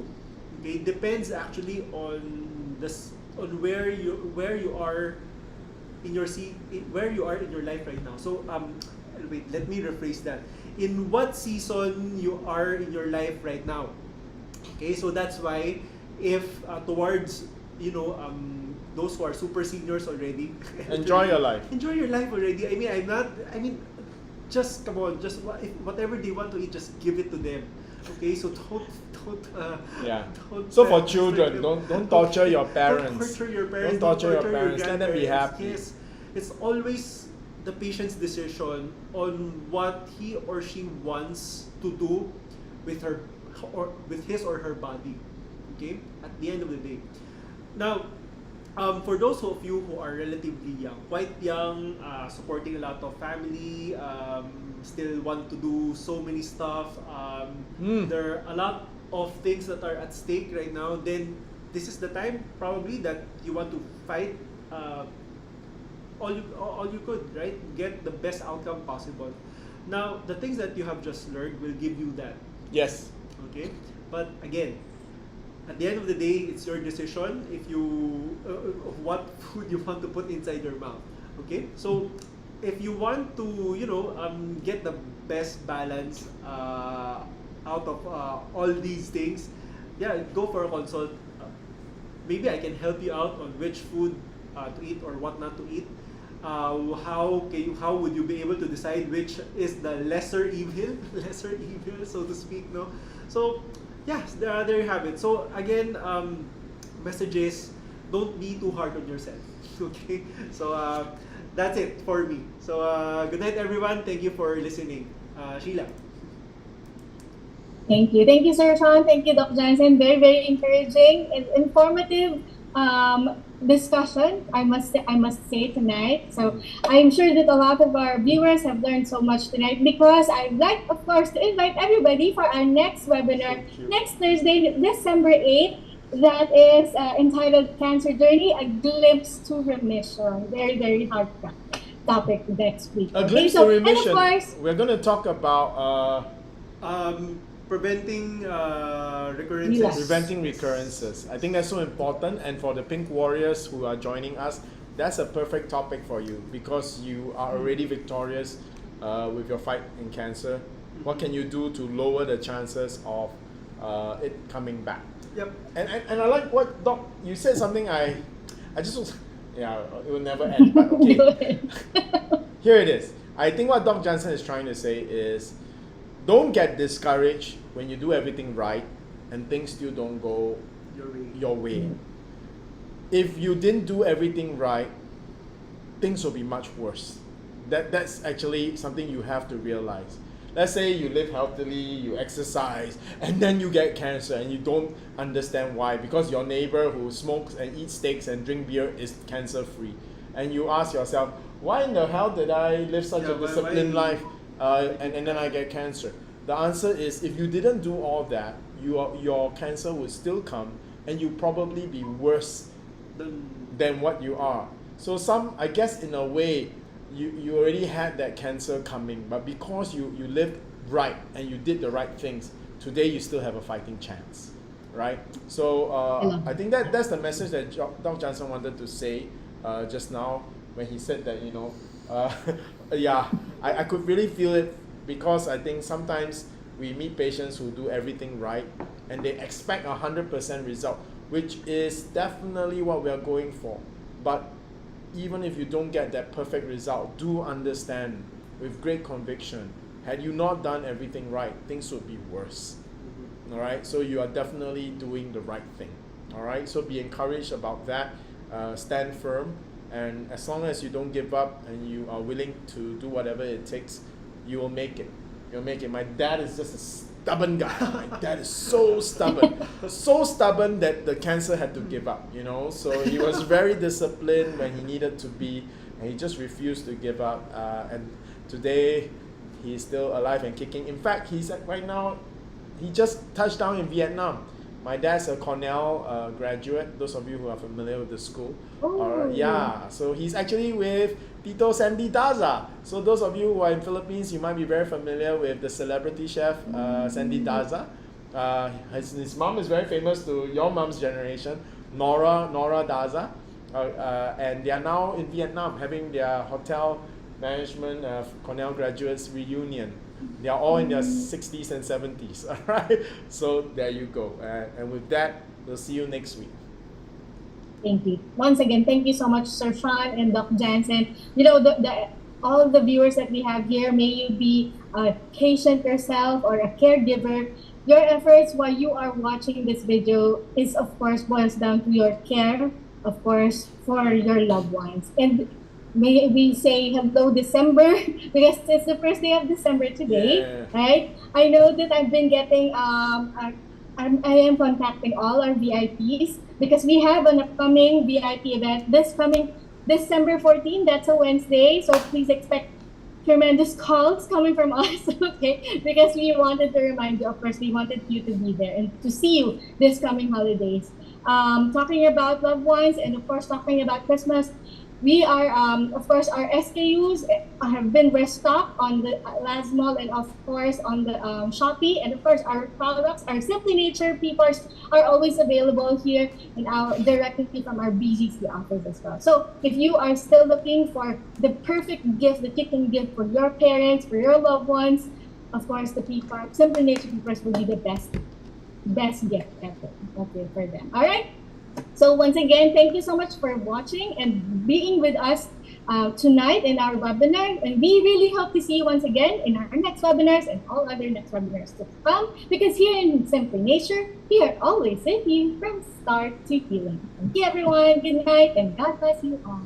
okay, depends actually on where you are in your where you are in your life right now. So wait, let me rephrase that. In what season you are in your life right now? Okay, so that's why if towards those who are super seniors already, Enjoy your life. enjoy your life already. Just come on, just whatever they want to eat, just give it to them. Okay, so don't Yeah. don't So for restrict children, them. don't torture your Don't parents. torture your parents. Don't torture your torture parents. Let them be grandparents. happy. Yes, it's always the patient's decision on what he or she wants to do with her or with his or her body. Okay, at the end of the day. Now, for those of you who are relatively young, quite young, supporting a lot of family, still want to do so many stuff, there are a lot of things that are at stake right now, then this is the time probably that you want to fight all you could, right? Get the best outcome possible. Now, the things that you have just learned will give you that. Yes. Okay? But again, at the end of the day, it's your decision if you of what food you want to put inside your mouth. Okay, so if you want to, get the best balance out of all these things, yeah, go for a consult. Maybe I can help you out on which food to eat or what not to eat. How would you be able to decide which is the lesser evil, so to speak, no? So. Yes, there you have it. So again, message is, don't be too hard on yourself. Okay, so that's it for me. So good night, everyone. Thank you for listening. Sheila. Thank you, Sir Sean. Thank you, Doc Jansen. Very, very encouraging and informative discussion. I must say tonight. So I'm sure that a lot of our viewers have learned so much tonight, because I'd like, of course, to invite everybody for our next webinar next Thursday, December 8th. That is entitled "Cancer Journey: A Glimpse to Remission." Very, very hard topic next week. A glimpse to remission. And of course, we're going to talk about preventing recurrences. Preventing recurrences. I think that's so important, and for the Pink Warriors who are joining us, that's a perfect topic for you, because you are already victorious with your fight in cancer. What can you do to lower the chances of it coming back? Yep. And I like what Doc, you said something I just was, yeah, it will never end, but okay. Here it is. I think what Doc Jansen is trying to say is, don't get discouraged when you do everything right and things still don't go your way. If you didn't do everything right, things will be much worse. That's actually something you have to realize. Let's say you live healthily, you exercise, and then you get cancer and you don't understand why, because your neighbor who smokes and eats steaks and drink beer is cancer-free. And you ask yourself, why in the hell did I live such a disciplined life? And then I get cancer. The answer is, if you didn't do all that, your cancer would still come, and you probably be worse than what you are. So I guess in a way, you already had that cancer coming, but because you lived right and you did the right things, today you still have a fighting chance, right? So I think that's the message that Doc Jansen wanted to say just now when he said that, yeah, I could really feel it, because I think sometimes we meet patients who do everything right and they expect 100% result, which is definitely what we are going for. But even if you don't get that perfect result, do understand with great conviction, had you not done everything right, things would be worse. All right, so you are definitely doing the right thing. All right, so be encouraged about that. Stand firm, and as long as you don't give up and you are willing to do whatever it takes, you will make it. you'll make it. My dad is just a stubborn guy. My dad is so stubborn. So stubborn that the cancer had to give up, you know. So he was very disciplined when he needed to be, and he just refused to give up. And today, he's still alive and kicking. In fact, right now, he just touched down in Vietnam. My dad's a Cornell graduate, those of you who are familiar with the school. So he's actually with Tito Sandy Daza. So those of you who are in Philippines, you might be very familiar with the celebrity chef, Sandy Daza. His mom is very famous to your mom's generation, Nora Daza. And they are now in Vietnam having their hotel management Cornell graduates reunion. They are all in their 60s and 70s, all right? So there you go. And with that, we'll see you next week. Thank you. Once again, thank you so much, Sir Sean and Doc Jansen. You know, all of the viewers that we have here, may you be a patient yourself or a caregiver. Your efforts while you are watching this video is, of course, boils down to your care, of course, for your loved ones. And may we say hello December because it's the first day of December today, right? I know that I've been getting I am contacting all our VIPs because we have an upcoming VIP event this coming December 14. That's a Wednesday, so please expect tremendous calls coming from us, okay? Because we wanted to remind you, of course, we wanted you to be there and to see you this coming holidays. Talking about loved ones and of course talking about Christmas, we are, of course, our SKUs have been restocked on the Lazada and of course on the Shopee, and of course our products, our Simply Nature papers are always available here in directly from our BGC office as well. So if you are still looking for the perfect gift that you can give for your parents, for your loved ones, of course the Simply Nature papers will be the best gift ever, okay, for them. All right. So once again, thank you so much for watching and being with us tonight in our webinar. And we really hope to see you once again in our next webinars and all other next webinars to come. Because here in Simply Nature, we are always with you from start to healing. Thank you everyone. Good night and God bless you all.